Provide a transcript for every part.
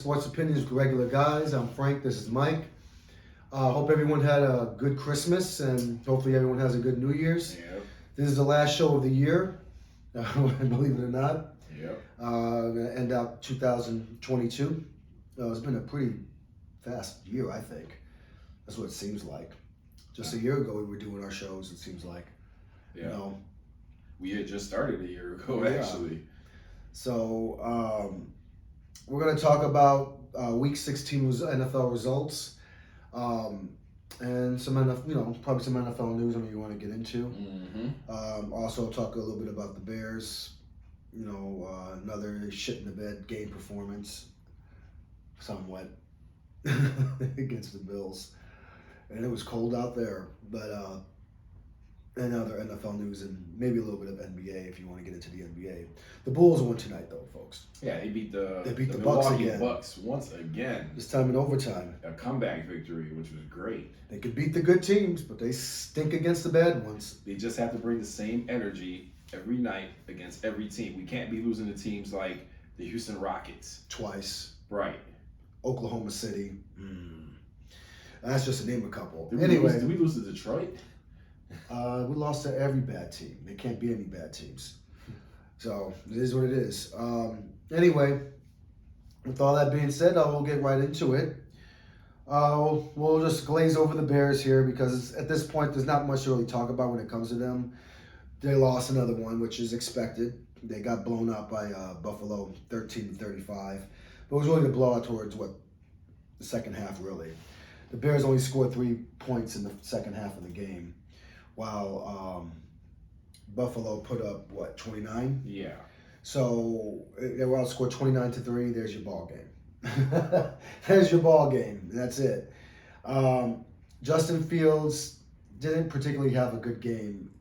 Sports Opinions with Regular Guys. I'm Frank. This is Mike. Hope everyone had a good Christmas and hopefully everyone has a good New Year's. Yep. This is the last show of the year, believe it or not. Yep. Gonna end out 2022. It's been a pretty fast year, I think. That's what it seems like. Just a year ago we were doing our shows, it seems like. Yeah. You know? We had just started a year ago, Yeah. actually. So, we're going to talk about Week 16 NFL results, and some probably some NFL news you want to get into. Mm-hmm. Also talk a little bit about the Bears. Another shit in the bed game performance, somewhat against the Bills, and it was cold out there. But and other NFL news and maybe a little bit of NBA if you want to get into the NBA. The Bulls won tonight, though, folks. Yeah, they beat the Bucks Milwaukee again. Bucks once again. This time in overtime. A comeback victory, which was great. They could beat the good teams, but they stink against the bad ones. They just have to bring the same energy every night against every team. We can't be losing to teams like the Houston Rockets. Twice. Right. Oklahoma City. That's just to name a couple. Did we lose to Detroit? We lost to every bad team. There can't be any bad teams. So, it is what it is. Anyway, with all that being said, we'll get right into it. We'll just glaze over the Bears here because at this point, there's not much to really talk about when it comes to them. They lost another one, which is expected. They got blown out by Buffalo 13-35. But it was really the blowout towards, the second half, really. The Bears only scored 3 points in the second half of the game, while Buffalo put up, 29? Yeah. So they were outscored 29-3. There's your ball game. There's your ball game. That's it. Justin Fields didn't particularly have a good game.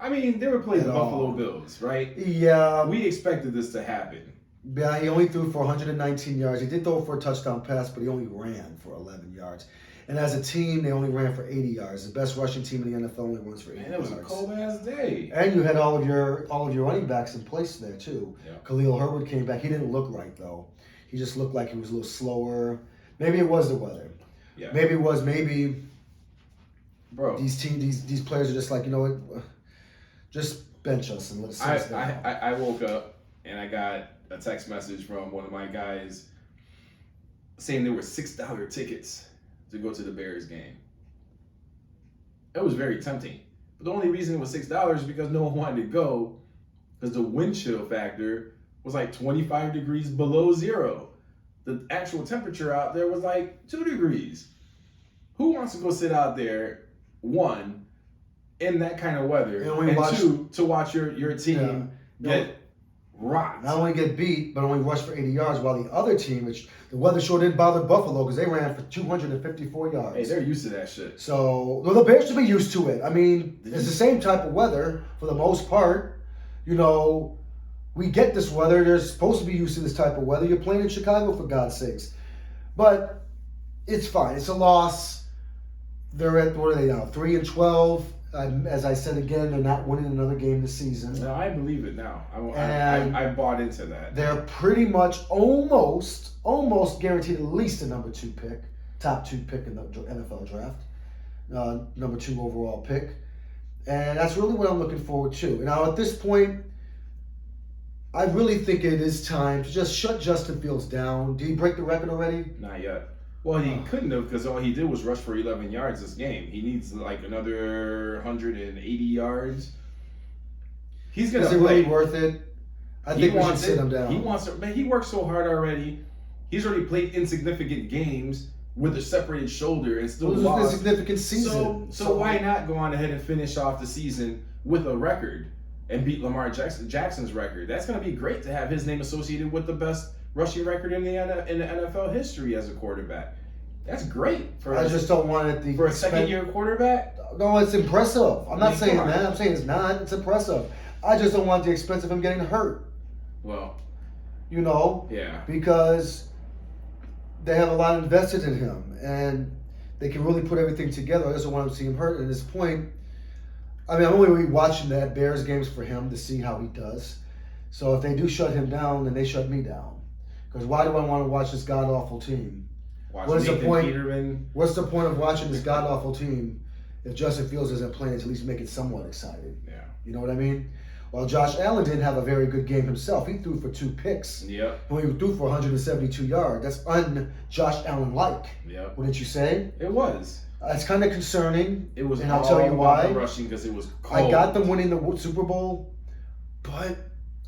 I mean, they were playing the Buffalo Bills, right? Yeah. We expected this to happen. Yeah, he only threw for 119 yards. He did throw for a touchdown pass, but he only ran for 11 yards. And as a team, they only ran for 80 yards. The best rushing team in the NFL only runs for 80 yards. Man, it was a cold-ass day. And you had all of your running backs in place there, too. Yeah. Khalil Herbert came back. He didn't look right, though. He just looked like he was a little slower. Maybe it was the weather. Yeah. Maybe Bro. these players are just like, you know what, just bench us and let us sit down. I woke up and I got a text message from one of my guys saying there were $6 tickets to go to the Bears game. It was very tempting. But the only reason it was $6 is because no one wanted to go because the wind chill factor was like 25 degrees below zero. The actual temperature out there was like 2 degrees. Who wants to go sit out there, one, in that kind of weather, and two, to watch your team get rocked? Not only get beat, but only rush for 80 yards, while the other team, which the weather sure didn't bother Buffalo because they ran for 254 yards. Hey, they're used to that shit. So, well, the Bears should be used to it. I mean, it's the same type of weather for the most part. We get this weather. They're supposed to be used to this type of weather. You're playing in Chicago, for God's sakes. But it's fine. It's a loss. They're at, what are they now, 3-12. As I said again, they're not winning another game this season. No, I believe it now. I bought into that. They're pretty much almost guaranteed at least a top two pick in the NFL draft. Number 2 overall pick. And that's really what I'm looking forward to. And now at this point, I really think it is time to just shut Justin Fields down. Did he break the record already? Not yet. Well, he couldn't have because all he did was rush for 11 yards this game. He needs like another 180 yards. He's going to play. Is it really worth it? I think we should sit him down. He wants it. Man, he worked so hard already. He's already played insignificant games with a separated shoulder and still lost. It was a significant season. So why not go on ahead and finish off the season with a record and beat Lamar Jackson's record? That's going to be great to have his name associated with the best rushing record in the NFL history as a quarterback. That's great. I just don't want it for a second-year quarterback. No, it's impressive. I'm not saying that. I'm saying it's not. It's impressive. I just don't want the expense of him getting hurt. Well, yeah, because they have a lot invested in him, and they can really put everything together. I just don't want to see him hurt. At this point, I mean, I'm only watching that Bears games for him to see how he does. So if they do shut him down, then they shut me down. Because why do I want to watch this god awful team? Watch What is the Nathan point? Peterman. What's the point of watching this god awful team if Justin Fields isn't playing to at least make it somewhat exciting? Yeah. You know what I mean? Well, Josh Allen didn't have a very good game himself. He threw for 2 picks. Yep. And he threw for 172 yards. That's un-Josh Allen-like. Yep. Wouldn't you say? It was. It's kind of concerning. It was. And I'll tell you why. Rushing because it was cold. I got them winning the Super Bowl, but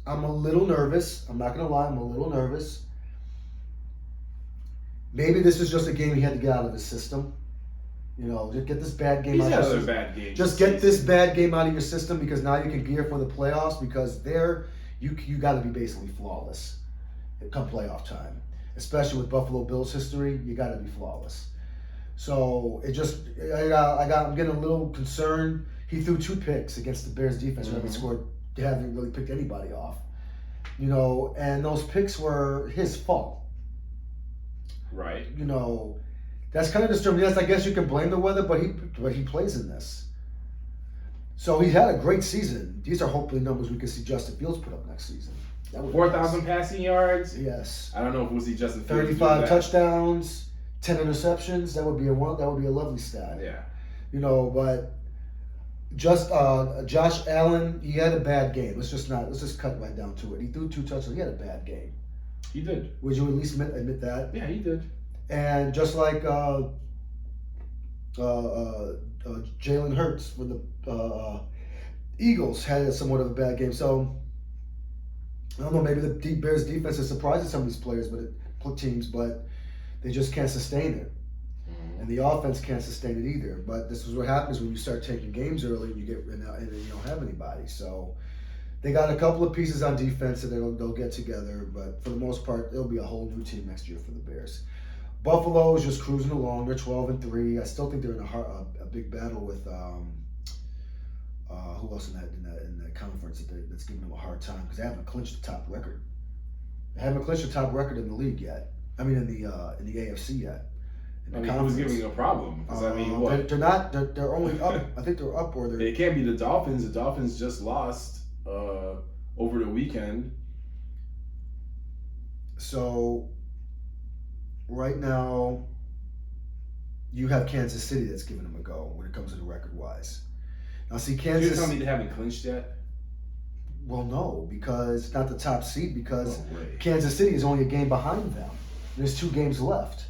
I'm a little nervous. I'm not going to lie. I'm a little nervous. Maybe this is just a game he had to get out of his system. You know, just get this bad game out of your system. Bad game. Just get this bad game out of your system because now you can gear for the playoffs because there you got to be basically flawless come playoff time. Especially with Buffalo Bills history, you got to be flawless. So it just I'm getting a little concerned. He threw 2 picks against the Bears defense who haven't scored. They haven't really picked anybody off. You know, and those picks were his fault. Right. You know, that's kind of disturbing. Yes, I guess you can blame the weather, but he plays in this. So he had a great season. These are hopefully numbers we can see Justin Fields put up next season. 4,000 passing yards. Yes. I don't know if we'll see Justin Fields 35 touchdowns, 10 interceptions. That would be a lovely stat. Yeah. You know, but just Josh Allen, he had a bad game. Let's just cut right down to it. He threw 2 touchdowns. He had a bad game. He did. Would you at least admit that? Yeah, he did. And just like Jalen Hurts for the Eagles had somewhat of a bad game. So I don't know. Maybe the Bears defense is surprising some of these players, teams, but they just can't sustain it. And the offense can't sustain it either. But this is what happens when you start taking games early and you don't have anybody. So they got a couple of pieces on defense that they'll get together. But for the most part, it'll be a whole new team next year for the Bears. Buffalo is just cruising along. They're 12-3. I still think they're in a big battle with who else in that conference that's giving them a hard time because they haven't clinched the top record. They haven't clinched the top record in the league yet. I mean, in the AFC yet. Who's giving you a problem? Because what? They're not. They're only up. I think they're up or they're. It can't be the Dolphins. The Dolphins just lost over the weekend. So right now, you have Kansas City that's giving them a go when it comes to the record-wise. Now, see, Kansas. You're telling me they haven't clinched yet? Well, no, because it's not the top seed because Kansas City is only a game behind them. There's 2 games left.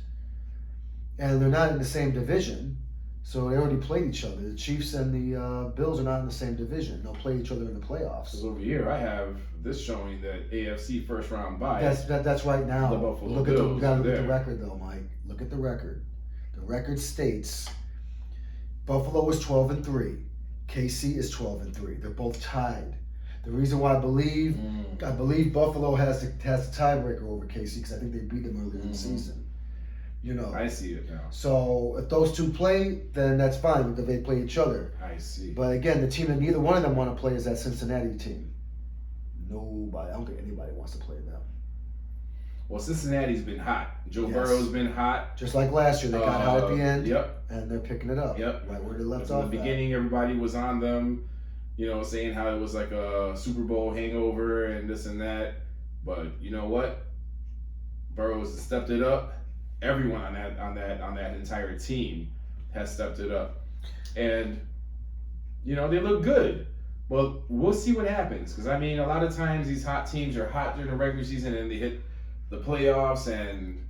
And they're not in the same division, so they already played each other. The Chiefs and the Bills are not in the same division. They'll play each other in the playoffs. Because over here, I have this showing that AFC first round bye. That's right now. The Buffalo Look Bills. You gotta look at the record, though, Mike. Look at the record. The record states Buffalo is 12-3. KC is 12-3. They're both tied. The reason why I believe Buffalo has the tiebreaker over KC because I think they beat them earlier in the season. You know, I see it now. So if those 2 play, then that's fine because they play each other. I see. But again, the team that neither one of them want to play is that Cincinnati team. Nobody. I don't think anybody wants to play them. Well, Cincinnati's been hot. Joe Burrow's been hot. Just like last year, they got hot at the end. Yep. And they're picking it up. Yep. Right where they left off. In the beginning, everybody was on them, saying how it was like a Super Bowl hangover and this and that. But you know what? Burrow's stepped it up. Everyone on that entire team has stepped it up, and they look good. Well, we'll see what happens because a lot of times these hot teams are hot during the regular season and they hit the playoffs, and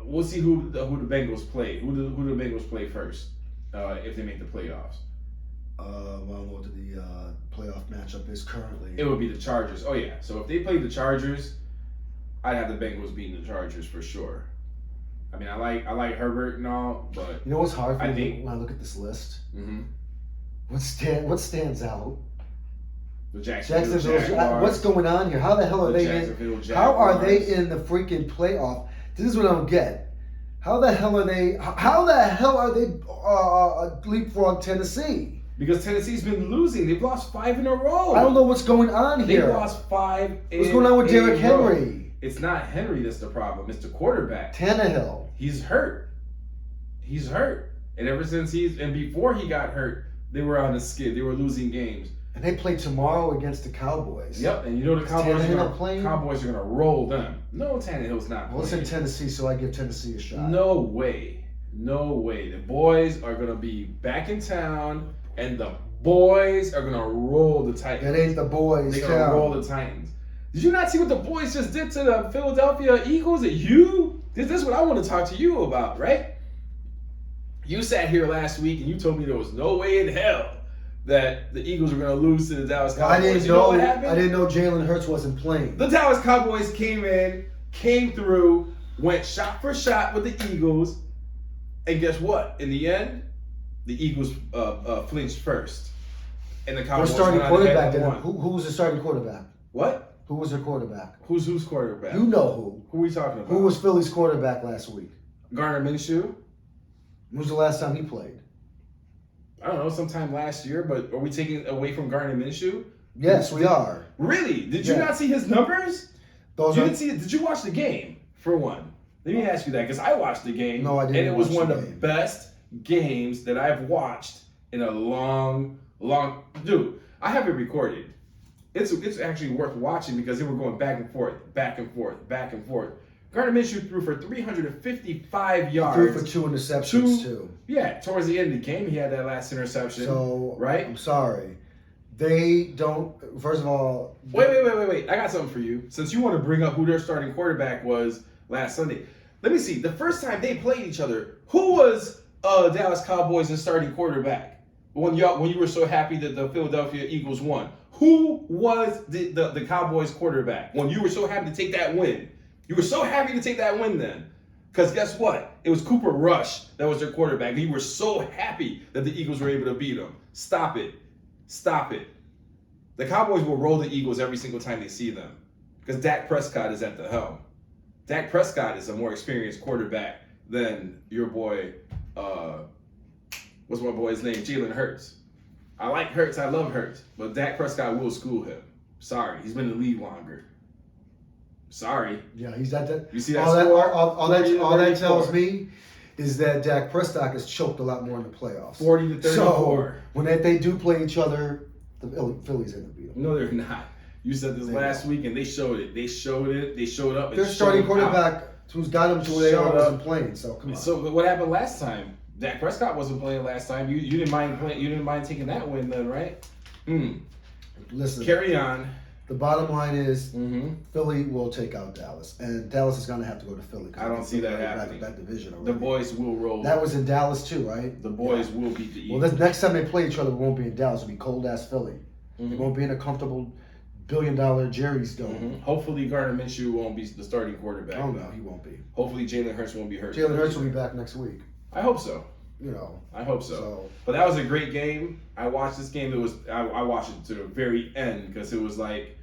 we'll see who the Bengals play. Who the Bengals play first if they make the playoffs. I don't know what the playoff matchup is currently. It would be the Chargers. Oh yeah, so if they play the Chargers, I'd have the Bengals beating the Chargers for sure. I like Herbert and all, but you know what's hard for me when I look at this list? Mm-hmm. What stands out? The Jacksonville Jaguars. What's going on here? How the hell are they in? How are they in the freaking playoff? This is what I don't get. How the hell are they leapfrog Tennessee? Because Tennessee's been losing. They've lost 5 in a row. I don't know what's going on here. They've lost 5 What's going on with Derrick Henry? It's not Henry that's the problem. It's the quarterback. Tannehill. He's hurt. And ever since before he got hurt, they were on a skid. They were losing games. And they play tomorrow against the Cowboys. Yep, and you know the Cowboys are going to roll them. No, Tannehill's not playing. Well, it's in Tennessee, so I give Tennessee a shot. No way. No way. The boys are going to be back in town, and the boys are going to roll the Titans. That ain't the boys' They're going to roll the Titans. Did you not see what the boys just did to the Philadelphia Eagles? This is what I want to talk to you about, right? You sat here last week, and you told me there was no way in hell that the Eagles were going to lose to the Dallas Cowboys. I didn't know what happened? I didn't know Jalen Hurts wasn't playing. The Dallas Cowboys came through, went shot for shot with the Eagles, and guess what? In the end, the Eagles flinched first, and the Cowboys starting quarterback. Then. Who was the starting quarterback? What? Who was their quarterback? Who's quarterback? You know who. Who are we talking about? Who was Philly's quarterback last week? Gardner Minshew. When was the last time he played? I don't know, sometime last year, but are we taking away from Gardner Minshew? Yes, we are. Really? Did you not see his numbers? Did you watch the game, for one? Let me ask you that, because I watched the game. No, I didn't. And it was one of the best games that I've watched in a long. Dude, I have it recorded. It's actually worth watching because they were going back and forth. Gardner Minshew threw for 355 yards. He threw for 2 interceptions, too. Yeah, towards the end of the game, he had that last interception. So, right? I'm sorry. They don't, first of all. Wait. I got something for you. Since you want to bring up who their starting quarterback was last Sunday. Let me see. The first time they played each other, who was Dallas Cowboys' starting quarterback? When you were so happy that the Philadelphia Eagles won. Who was the Cowboys quarterback when you were so happy to take that win? You were so happy to take that win then. Because guess what? It was Cooper Rush that was their quarterback. You were so happy that the Eagles were able to beat them. Stop it. The Cowboys will roll the Eagles every single time they see them. Because Dak Prescott is at the helm. Dak Prescott is a more experienced quarterback than your boy, what's my boy's name? Jalen Hurts. I like Hurts. I love Hurts. But Dak Prescott will school him. Sorry. He's been in the league longer. Sorry. Yeah, he's at that. You see that score? All that tells me is that Dak Prescott has choked a lot more in the playoffs. 40 to 34. So when they do play each other, the Phillies end up beating them. No, they're not. You said this last week, and they showed it. They showed up. Their starting quarterback, who's got them to where they are, wasn't playing. So come on. So what happened last time? Dak Prescott wasn't playing last time. You didn't mind playing. You didn't mind taking that win then, right? Listen. Carry on. The bottom line is Philly will take out Dallas, and Dallas is going to have to go to Philly. I don't see that happening. That division already. The boys will roll. That was in Dallas too, right? The boys will beat the Eagles. Well, next time they play each other, it won't be in Dallas. It'll be cold ass Philly. It won't be in a comfortable $1 billion Jerry's dome. Hopefully, Gardner Minshew won't be the starting quarterback. Oh no, he won't be. Hopefully, Jalen Hurts won't be hurt. Jalen Hurts will be back next week. I hope so. I hope so. But that was a great game. I watched this game. I watched it to the very end because it was like.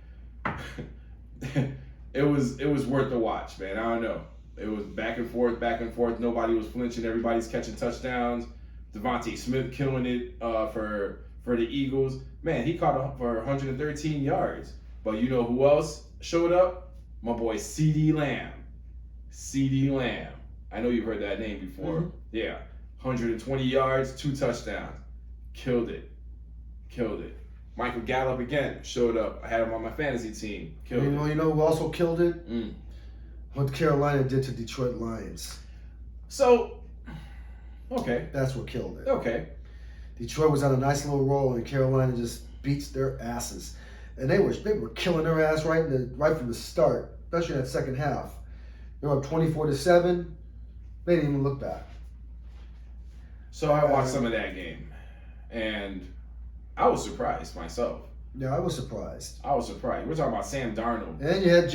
it was worth the watch, man. I don't know. It was back and forth. Nobody was flinching. Everybody's catching touchdowns. Devontae Smith killing it for the Eagles. Man, he caught for 113 yards. But you know who else showed up? My boy CeeDee Lamb. CeeDee Lamb. I know you've heard that name before. Yeah. 120 yards, 2 touchdowns. Killed it. Michael Gallup again showed up. I had him on my fantasy team. Killed it. You know who also killed it? What Carolina did to Detroit Lions. So, okay. That's what killed it. Okay. Detroit was on a nice little roll, and Carolina just beats their asses. And they were killing their ass right from the start, especially in that second half. They were up 24-7. They didn't even look back. So I watched some of that game, and I was surprised myself. Yeah, I was surprised. We're talking about Sam Darnold. And you had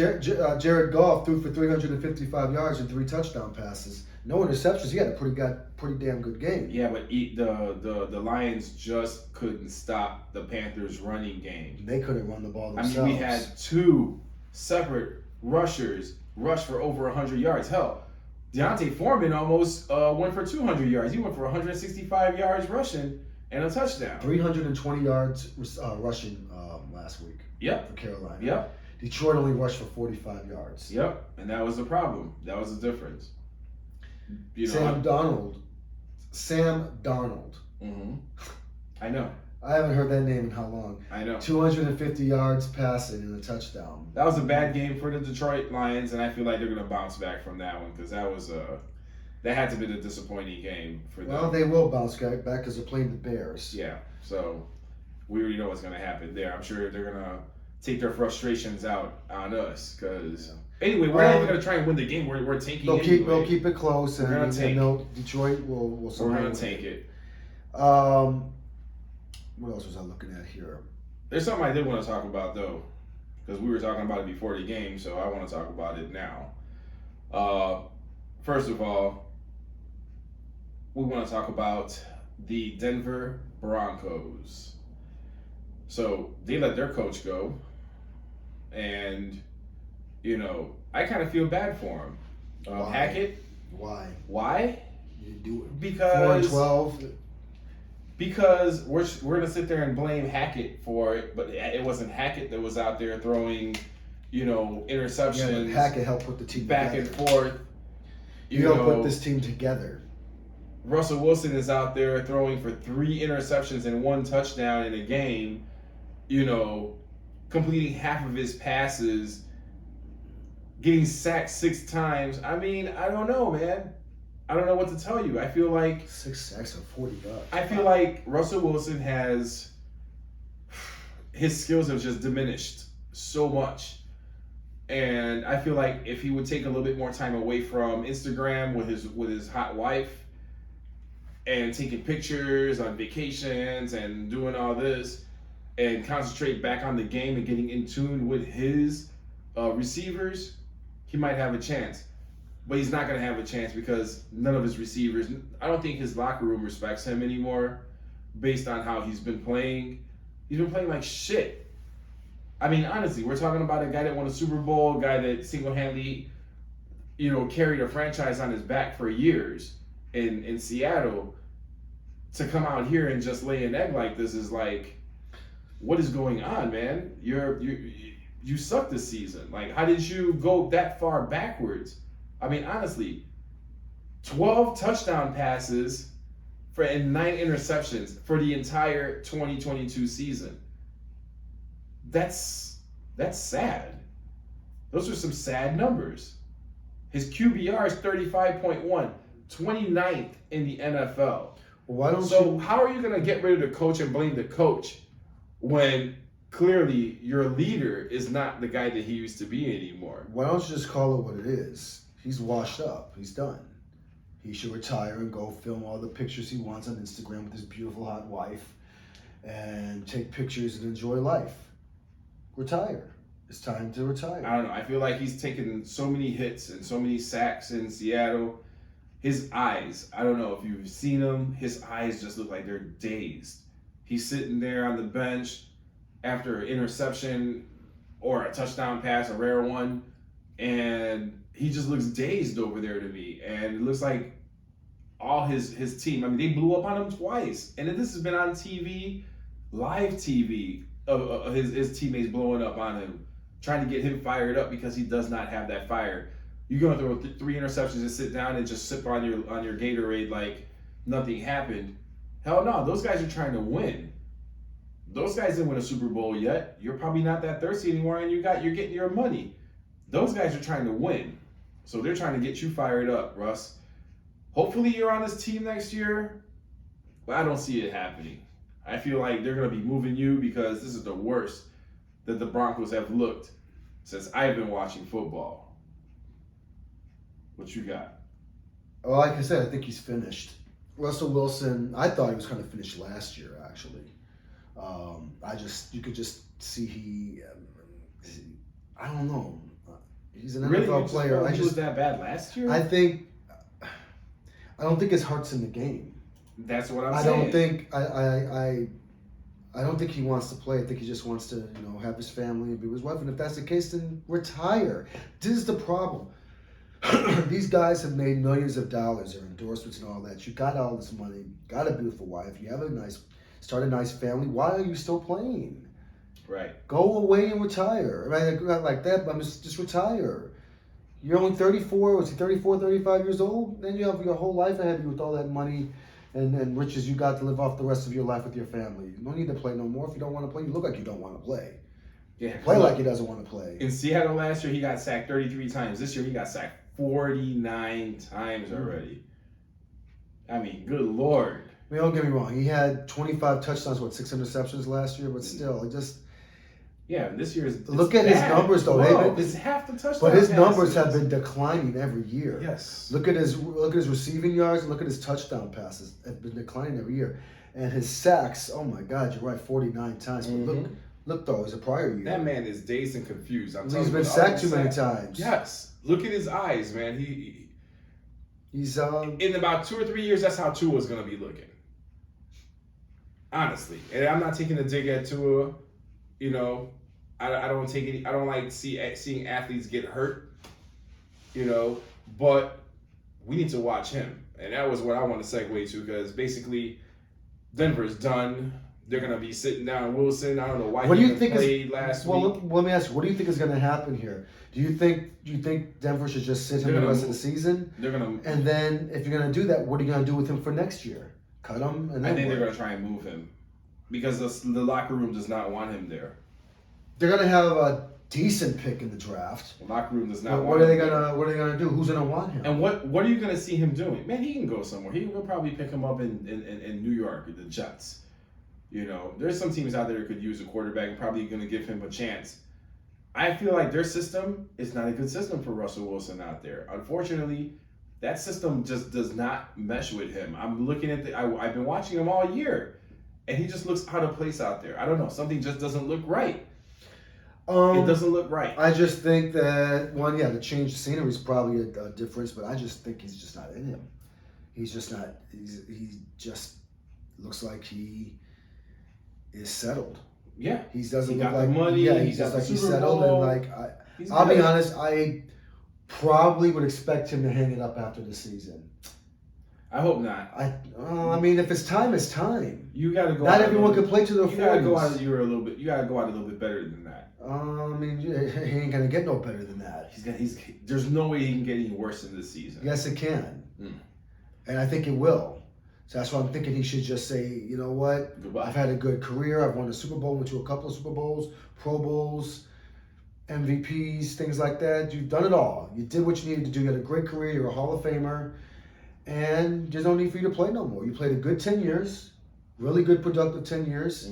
Jared Goff threw for 355 yards and 3 touchdown passes. No interceptions. He had a pretty damn good game. Yeah, but the Lions just couldn't stop the Panthers' running game. They couldn't run the ball themselves. I mean, we had 2 separate rushers rush for over 100 yards. Hell, Deontay Foreman almost went for 200 yards. He went for 165 yards rushing and a touchdown. 320 yards rushing last week. Yep. For Carolina. Yep. Detroit only rushed for 45 yards. Yep. And that was the problem. That was the difference. Sam Darnold. I know. I haven't heard that name in how long? I know. 250 yards passing and a touchdown. That was a bad game for the Detroit Lions, and I feel like they're going to bounce back from that one because that had to be a disappointing game for them. Well, they will bounce back because they're playing the Bears. Yeah, so we already know what's going to happen there. I'm sure they're going to take their frustrations out on us because anyway, we're not even going to try and win the game. We're tanking anyway. They'll keep it close, We're gonna tank. Detroit will. We're going to tank it. What else was I looking at here? There's something I did want to talk about though, because we were talking about it before the game, so I want to talk about it now. First of all, we want to talk about the Denver Broncos. So they let their coach go, and I kind of feel bad for him. Why? Hackett. Why? Why? You do it. Because 4-12. Because we're gonna sit there and blame Hackett for it, but it wasn't Hackett that was out there throwing, interceptions. Yeah, Hackett helped put the team back together. and forth. You helped put this team together. Russel Wilson is out there throwing for 3 interceptions and 1 touchdown in a game. Completing half of his passes, getting sacked 6 times. I mean, I don't know, man. I don't know what to tell you. I feel like 6 sacks and 40 yards. I feel like Russell Wilson his skills have just diminished so much. And I feel like if he would take a little bit more time away from Instagram with his hot wife and taking pictures on vacations and doing all this and concentrate back on the game and getting in tune with his receivers, he might have a chance. But he's not going to have a chance because none of his receivers, I don't think his locker room respects him anymore based on how he's been playing. He's been playing like shit. I mean, honestly, we're talking about a guy that won a Super Bowl, a guy that single-handedly, carried a franchise on his back for years in Seattle. To come out here and just lay an egg like this is like, what is going on, man? You suck this season. Like, how did you go that far backwards? I mean, honestly, 12 touchdown passes and 9 interceptions for the entire 2022 season. That's sad. Those are some sad numbers. His QBR is 35.1, 29th in the NFL. How are you going to get rid of the coach and blame the coach when clearly your leader is not the guy that he used to be anymore? Why don't you just call it what it is? He's washed up. He's done. He should retire and go film all the pictures he wants on Instagram with his beautiful hot wife and take pictures and enjoy life. Retire. It's time to retire. I don't know. I feel like he's taken so many hits and so many sacks in Seattle. His eyes, I don't know if you've seen him, his eyes just look like they're dazed. He's sitting there on the bench after an interception or a touchdown pass, a rare one, and he just looks dazed over there to me. And it looks like all his team, I mean, they blew up on him twice. And this has been on TV, live TV, of his teammates blowing up on him, trying to get him fired up because he does not have that fire. You're going to throw 3 interceptions and sit down and just sip on your Gatorade like nothing happened. Hell no, those guys are trying to win. Those guys didn't win a Super Bowl yet. You're probably not that thirsty anymore, and you're getting your money. Those guys are trying to win. So they're trying to get you fired up, Russ. Hopefully you're on this team next year, but I don't see it happening. I feel like they're going to be moving you because this is the worst that the Broncos have looked since I've been watching football. What you got? Well, like I said, I think he's finished. Russell Wilson, I thought he was kind of finished last year, actually. You could just see I don't know. He's an NFL player. He was that bad last year? I don't think his heart's in the game. That's what I'm saying. I don't think he wants to play. I think he just wants to, have his family and be with his wife. And if that's the case, then retire. This is the problem. These guys have made millions of dollars, their endorsements and all that. You got all this money, got a beautiful wife, you have start a nice family. Why are you still playing? Right. Go away and retire. Right? Not like that, but just retire. You're only 34, 35 years old? Then you have your whole life ahead of you with all that money and riches you got to live off the rest of your life with your family. You don't need to play no more. If you don't want to play, you look like you don't want to play. Yeah, Play like he doesn't want to play. In Seattle last year, he got sacked 33 times. This year, he got sacked 49 times already. I mean, good Lord. I mean, don't get me wrong. He had 25 touchdowns, 6 interceptions last year, but still, it just... Yeah, this year's... Look at his numbers, though. It's half the touchdowns. But his numbers have been declining every year. Yes. Look at his receiving yards and look at his touchdown passes. Have been declining every year. And his sacks, oh my God, you're right, 49 times. But look though, it's a prior year. That man is dazed and confused. He's been sacked too many times. Yes. Look at his eyes, man. He's in about 2 or 3 years, that's how Tua's gonna be looking. Honestly. And I'm not taking a dig at Tua. You know, I don't take any. I don't like seeing athletes get hurt. You know, but we need to watch him, and that was what I want to segue to, because basically Denver's done. They're gonna be sitting down Wilson. I don't know why he played last week. Well, let me ask you, what do you think is going to happen here? Do you think Denver should just sit him the rest of the season? They're gonna. And then if you're going to do that, what are you going to do with him for next year? Cut him, and then I think they're gonna try and move him because the locker room does not want him there. They're going to have a decent pick in the draft. The locker room does not. But what are they gonna do? Who's gonna want him? And what are you gonna see him doing? Man, he can go somewhere. We'll probably pick him up in New York, the Jets. You know, there's some teams out there that could use a quarterback and probably going to give him a chance. I feel like their system is not a good system for Russell Wilson out there. Unfortunately, that system just does not mesh with him. I'm looking at I've been watching him all year, and he just looks out of place out there. I don't know. Something just doesn't look right. It doesn't look right. I just think that, the change of scenery is probably a difference, but I just think he's just not in him. He's just not. He just looks like he is settled. Yeah, he doesn't he look got like the money. Yeah, he's just got like the he's Super settled, Bowl. and I'll be honest, I probably would expect him to hang it up after the season. I hope not. I mean, if it's time, it's time. You got to go. Not everyone can play to their 40s. You got to go out. You're a little bit. You got to go out a little bit better than that. I mean, he ain't gonna get no better than that. There's no way he can get any worse in this season. Yes, it can, and I think it will. So that's why I'm thinking he should just say, you know what? Goodbye. I've had a good career. I've won a Super Bowl, went to a couple of Super Bowls, Pro Bowls, MVPs, things like that. You've done it all. You did what you needed to do. You had a great career. You're a Hall of Famer. And there's no need for you to play no more. You played a good 10 years, really good, productive 10 years.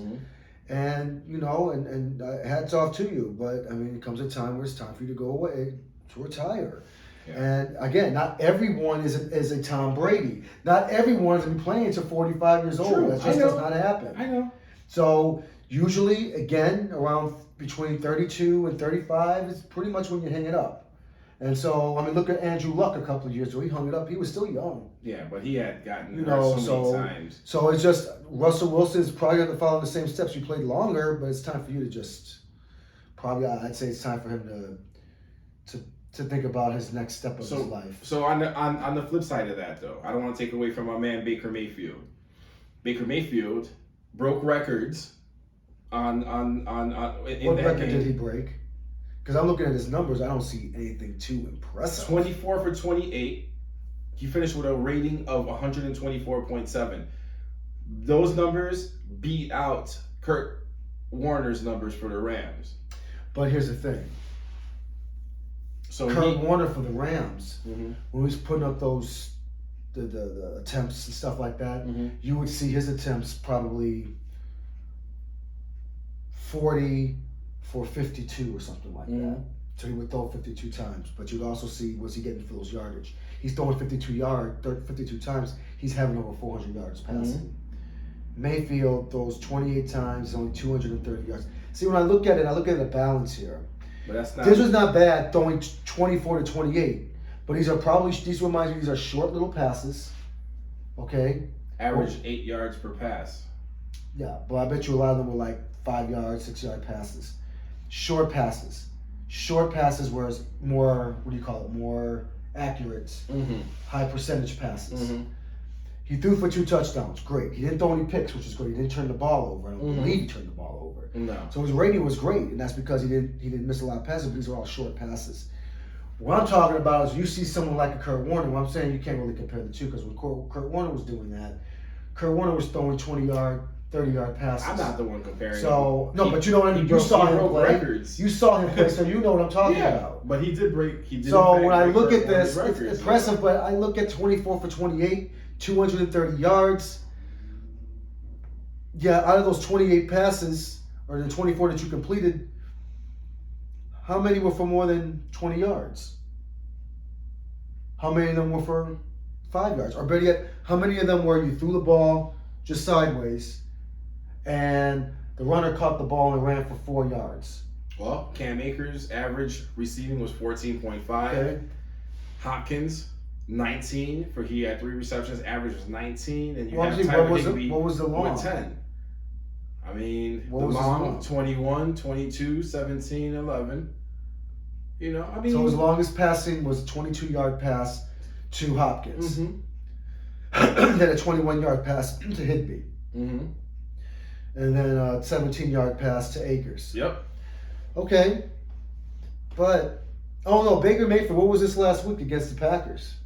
And, and hats off to you. But, I mean, it comes a time where it's time for you to go away, to retire. Yeah. And again, not everyone is a Tom Brady. Not everyone is going to be playing until 45 years old. That just does not happen. I know. So usually, again, around between 32 and 35 is pretty much when you hang it up. And so, I mean, look at Andrew Luck a couple of years ago. He hung it up. He was still young. Yeah, but he had gotten hurt so many times. So it's just Russell Wilson is probably going to follow the same steps. You played longer, but it's time for you to just I'd say it's time for him to think about his next step of his life. So on the flip side of that, though, I don't want to take away from my man Baker Mayfield. Baker Mayfield broke records on what record did he break? Because I'm looking at his numbers, I don't see anything too impressive. 24 for 28. He finished with a rating of 124.7. Those numbers beat out Kurt Warner's numbers for the Rams. But here's the thing. So Kurt Warner for the Rams, when he was putting up those the attempts and stuff like that, you would see his attempts probably 40 for 52 or something like that. So he would throw 52 times, but you'd also see was he getting for those yardage. He's throwing 52 times. He's having over 400 yards passing. Mayfield throws 28 times, only 230 yards. See, when I look at a balance here. But that's not. This was not bad throwing 24 to 28, but these reminds me these are short little passes. Okay. Average 8 yards per pass. Yeah, but I bet you a lot of them were like 5 yard, 6 yard passes. Short passes. Short passes were more, more accurate, high percentage passes. He threw for 2 touchdowns. Great. He didn't throw any picks, which is good. He didn't turn the ball over. I don't believe he turned the ball over. No. So his rating was great, and that's because he didn't miss a lot of passes, but these are all short passes. What I'm talking about is you see someone like a Kurt Warner. What I'm saying, you can't really compare the two, because when Kurt Warner was doing that, Kurt Warner was throwing 20-yard, 30-yard passes. I'm not the one comparing. So him. no, but you know what I mean. You saw him play. Records. You saw him play, so you know what I'm talking about. But he did break. He did. So when I look Kurt at this, Warner's it's records, impressive. But I look at 24 for 28, 230 yards. Yeah, out of those 28 passes, or the 24 that you completed, how many were for more than 20 yards? How many of them were for 5 yards? Or better yet, how many of them were you threw the ball just sideways and the runner caught the ball and ran for 4 yards? Well, Cam Akers' average receiving was 14.5. Okay. Hopkins, 19 for he had 3 receptions. Average was 19, and you What have was, Tyler what was, Higbee what was the long? with 10. I mean, What the was his long long? 21, 22, 17, 11. You know, I mean. So his longest passing was a 22-yard pass to Hopkins. Mm-hmm. Then a 21-yard pass to Higbee. Mm-hmm. And then a 17-yard pass to Akers. Yep. Okay. But, oh no, Baker Mayfield, what was this last week against the Packers?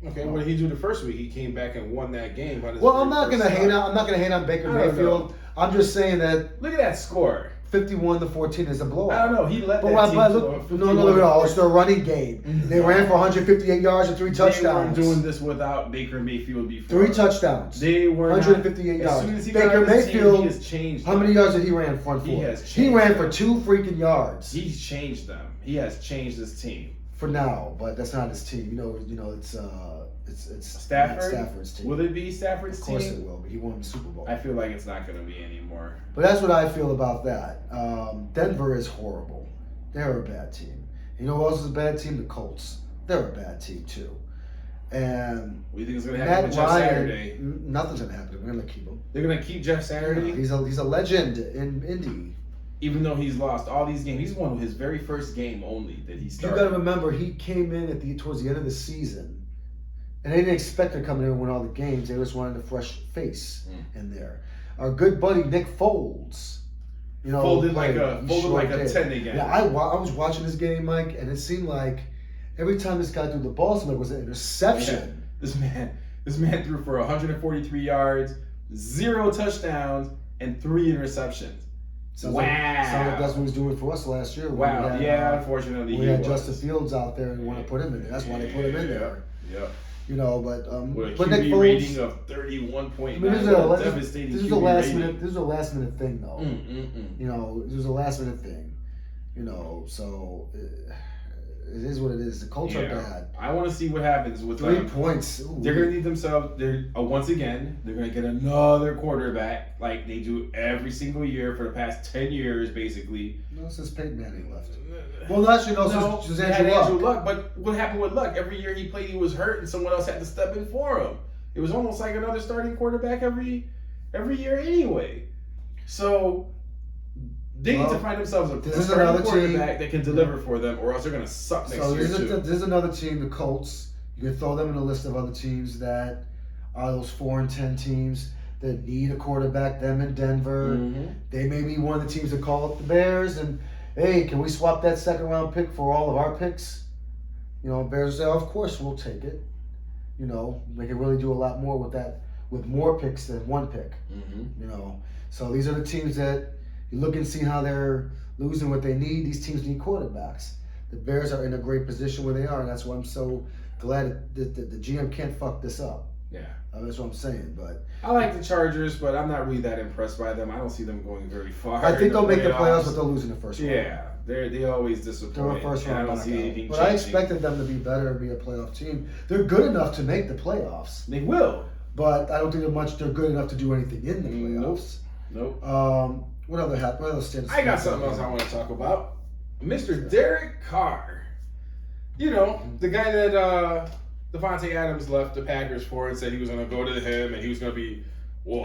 Okay, what did he do the first week? He came back and won that game. Well, I'm not gonna hate on Baker Mayfield. I'm just saying that Look at that score. 51-14 is a blowout. I don't know. He led But that team no, it's their running game. They ran for 158 yards and 3 touchdowns. They weren't doing this without Baker Mayfield before. 3 touchdowns. They were 158 yards. As soon as he Baker got on this Mayfield, team, he has changed how them. many yards did he ran for? He has He changed ran them. for 2 freaking yards. He's changed them. He has changed his team. For now, but that's not his team. It's Stafford? Stafford's team. Will it be Stafford's Of team? course it will, but he won the Super Bowl. I feel like it's not going to be anymore. But that's what I feel about that. Denver is horrible. They're a bad team. You know who else is a bad team? The Colts. They're a bad team too. And What do you think is going to happen with Jeff Saturday? Nothing's going to happen. We're going to keep him. They're going to keep Jeff Saturday? He's a legend in Indy. Even though he's lost all these games. He's won his very first game only that he started. You got to remember, he came in towards the end of the season, and they didn't expect to come in and win all the games. They just wanted a fresh face in there. Our good buddy Nick Foles, folded like a 10 again. Yeah, I was watching this game, Mike, and it seemed like every time this guy threw the ball, it was an interception. Yeah. This man threw for 143 yards, 0 touchdowns, and 3 interceptions. Sounds like that's what he was doing for us last year. Wow. Unfortunately, we had Justin Fields out there and want to put him in there. That's why they put him in there. Yeah. But with a Nick QB Foles rating of 31.9, devastating. This is a last minute thing though. Mm-mm-mm. This is a last minute thing. So it is what it is. The Colts are bad. I want to see what happens with 3 points. Ooh. They're gonna need themselves. Once again, they're gonna get another quarterback like they do every single year for the past 10 years, basically. No, since Peyton Manning left. Well, actually, since Andrew Luck. But what happened with Luck? Every year he played, he was hurt, and someone else had to step in for him. It was almost like another starting quarterback every year anyway. So they need to find themselves a starting quarterback that can deliver for them, or else they're going to suck next year too. There's another team, the Colts. You can throw them in a list of other teams that are those 4-10 teams that need a quarterback. Them in Denver. Mm-hmm. They may be one of the teams that call up the Bears and, hey, can we swap that 2nd round pick for all of our picks? Bears say, of course we'll take it. They can really do a lot more with that, with more picks than 1 pick. Mm-hmm. So these are the teams that you look and see how they're losing what they need. These teams need quarterbacks. The Bears are in a great position where they are, and that's why I'm so glad that the GM can't fuck this up. Yeah. That's what I'm saying. But I like the Chargers, but I'm not really that impressed by them. I don't see them going very far. I think they'll make the playoffs, but they'll lose in the first round. Yeah, they always disappoint. They're a first round I don't see anything knockout. But changing. I expected them to be better and be a playoff team. They're good enough to make the playoffs. They will. But I don't think they're good enough to do anything in the playoffs. Nope. What other statistics? I got something else I want to talk about. Mr. Derek Carr. The guy that Devontae Adams left the Packers for and said he was going to go to him and he was going to be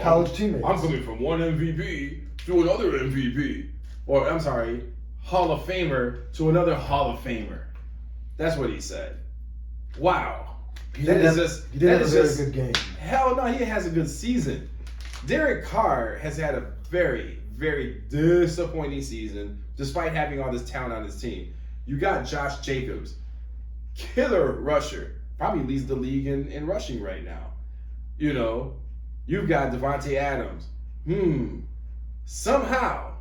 college teammates. I'm coming from one MVP to another MVP. Or, I'm sorry, Hall of Famer to another Hall of Famer. That's what he said. Wow. He didn't have a very good game. Hell no, he has a good season. Derek Carr has had a very, very disappointing season despite having all this talent on his team. You got Josh Jacobs, killer rusher, probably leads the league in rushing right now. You know, you've got Devontae Adams. Somehow,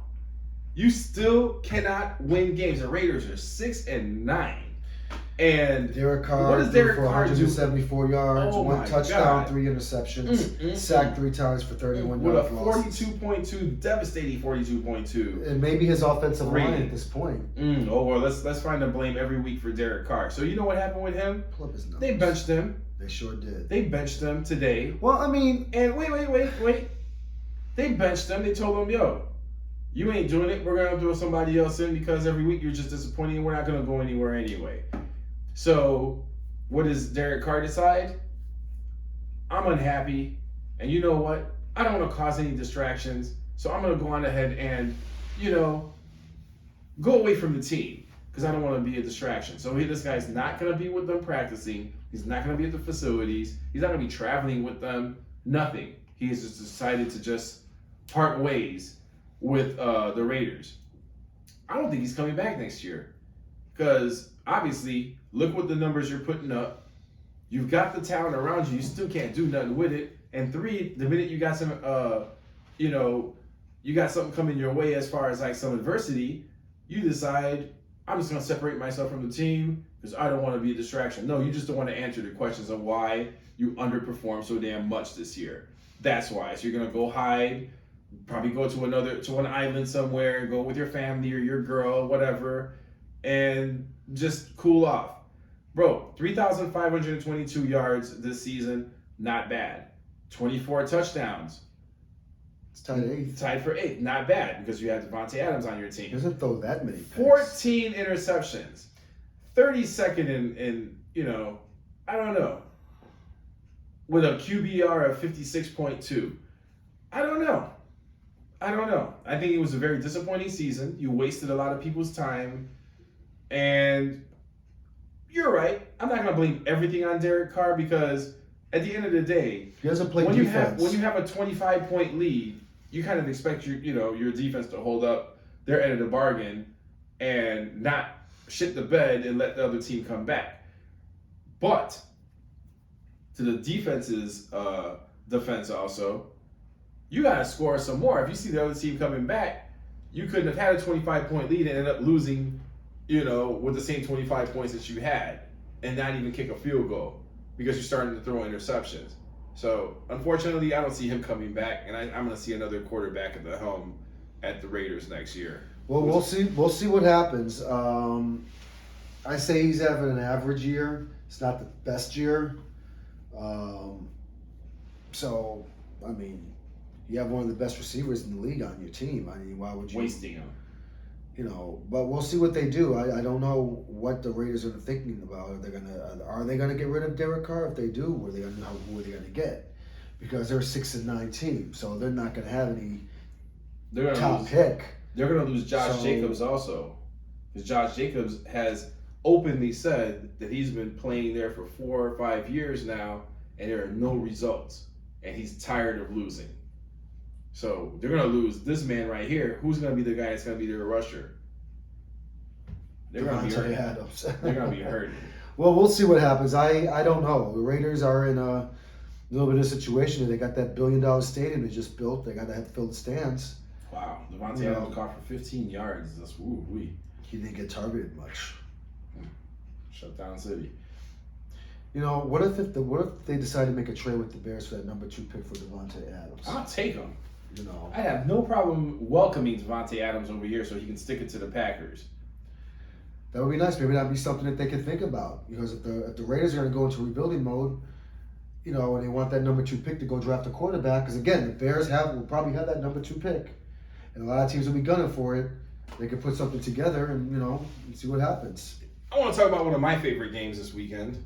you still cannot win games. The Raiders are 6-9. And Derek Carr, what does Derek for Carr do? 174 yards, Oh 1 touchdown, God. 3 interceptions, sacked 3 times for 31 with yards. a 42.2, devastating 42.2. And maybe his offensive line at this point. Let's find a blame every week for Derek Carr. So you know what happened with him? Pull up his numbers. They benched him. They sure did. They benched him today. Well, I mean, and wait. They benched him. They told him, yo, you ain't doing it. We're gonna throw somebody else in because every week you're just disappointing. We're not gonna go anywhere anyway. So, what does Derek Carr decide? I'm unhappy, and you know what? I don't want to cause any distractions, so I'm going to go on ahead and, go away from the team because I don't want to be a distraction. So this guy's not going to be with them practicing. He's not going to be at the facilities. He's not going to be traveling with them. Nothing. He has just decided to just part ways with the Raiders. I don't think he's coming back next year because obviously, look what the numbers you're putting up. You've got the talent around you. You still can't do nothing with it. And 3, the minute you got some, you got something coming your way as far as like some adversity, you decide, I'm just going to separate myself from the team because I don't want to be a distraction. No, you just don't want to answer the questions of why you underperformed so damn much this year. That's why. So you're going to go hide, probably go to an island somewhere, go with your family or your girl, whatever, and just cool off. Bro, 3,522 yards this season, not bad. 24 touchdowns. It's tied 8th. Tied for 8th, not bad because you have Devontae Adams on your team. He doesn't throw that many picks. 14 interceptions. 32nd in I don't know. With a QBR of 56.2. I don't know. I think it was a very disappointing season. You wasted a lot of people's time. And you're right. I'm not going to blame everything on Derek Carr because at the end of the day, he doesn't play when defense. When you have a 25-point lead, you kind of expect your defense to hold up their end of the bargain and not shit the bed and let the other team come back. But to the defense's defense also, you got to score some more. If you see the other team coming back, you couldn't have had a 25-point lead and ended up losing with the same 25 points that you had and not even kick a field goal because you're starting to throw interceptions. So, unfortunately, I don't see him coming back, and I'm going to see another quarterback at the helm at the Raiders next year. Well, we'll see. We'll see what happens. I say he's having an average year. It's not the best year. So, I mean, you have one of the best receivers in the league on your team. I mean, why would you... Wasting him. But we'll see what they do. I don't know what the Raiders are thinking about. Are they gonna get rid of Derek Carr? If they do, who are they gonna get? Because they're a 6-9 team, so they're not gonna have any top pick. They're gonna lose Josh Jacobs also, because Josh Jacobs has openly said that he's been playing there for 4 or 5 years now, and there are no results, and he's tired of losing. So they're going to lose this man right here. Who's going to be the guy that's going to be their rusher? They're going to be hurting. Adams. They're going to be hurting. Well, we'll see what happens. I don't know. The Raiders are in a little bit of a situation. They got that $1 billion stadium they just built. They got to have to fill the stands. Wow. Devontae Adams caught for 15 yards. That's woo-wee. He didn't get targeted much. Shut down city. What if they decide to make a trade with the Bears for that number 2 pick for Devontae Adams? I'll take him. I have no problem welcoming Devontae Adams over here so he can stick it to the Packers. That would be nice. Maybe that'd be something that they could think about. Because if the Raiders are going to go into rebuilding mode, and they want that number 2 pick to go draft a quarterback, because again, the Bears will probably have that number 2 pick, and a lot of teams will be gunning for it. They could put something together and see what happens. I want to talk about one of my favorite games this weekend.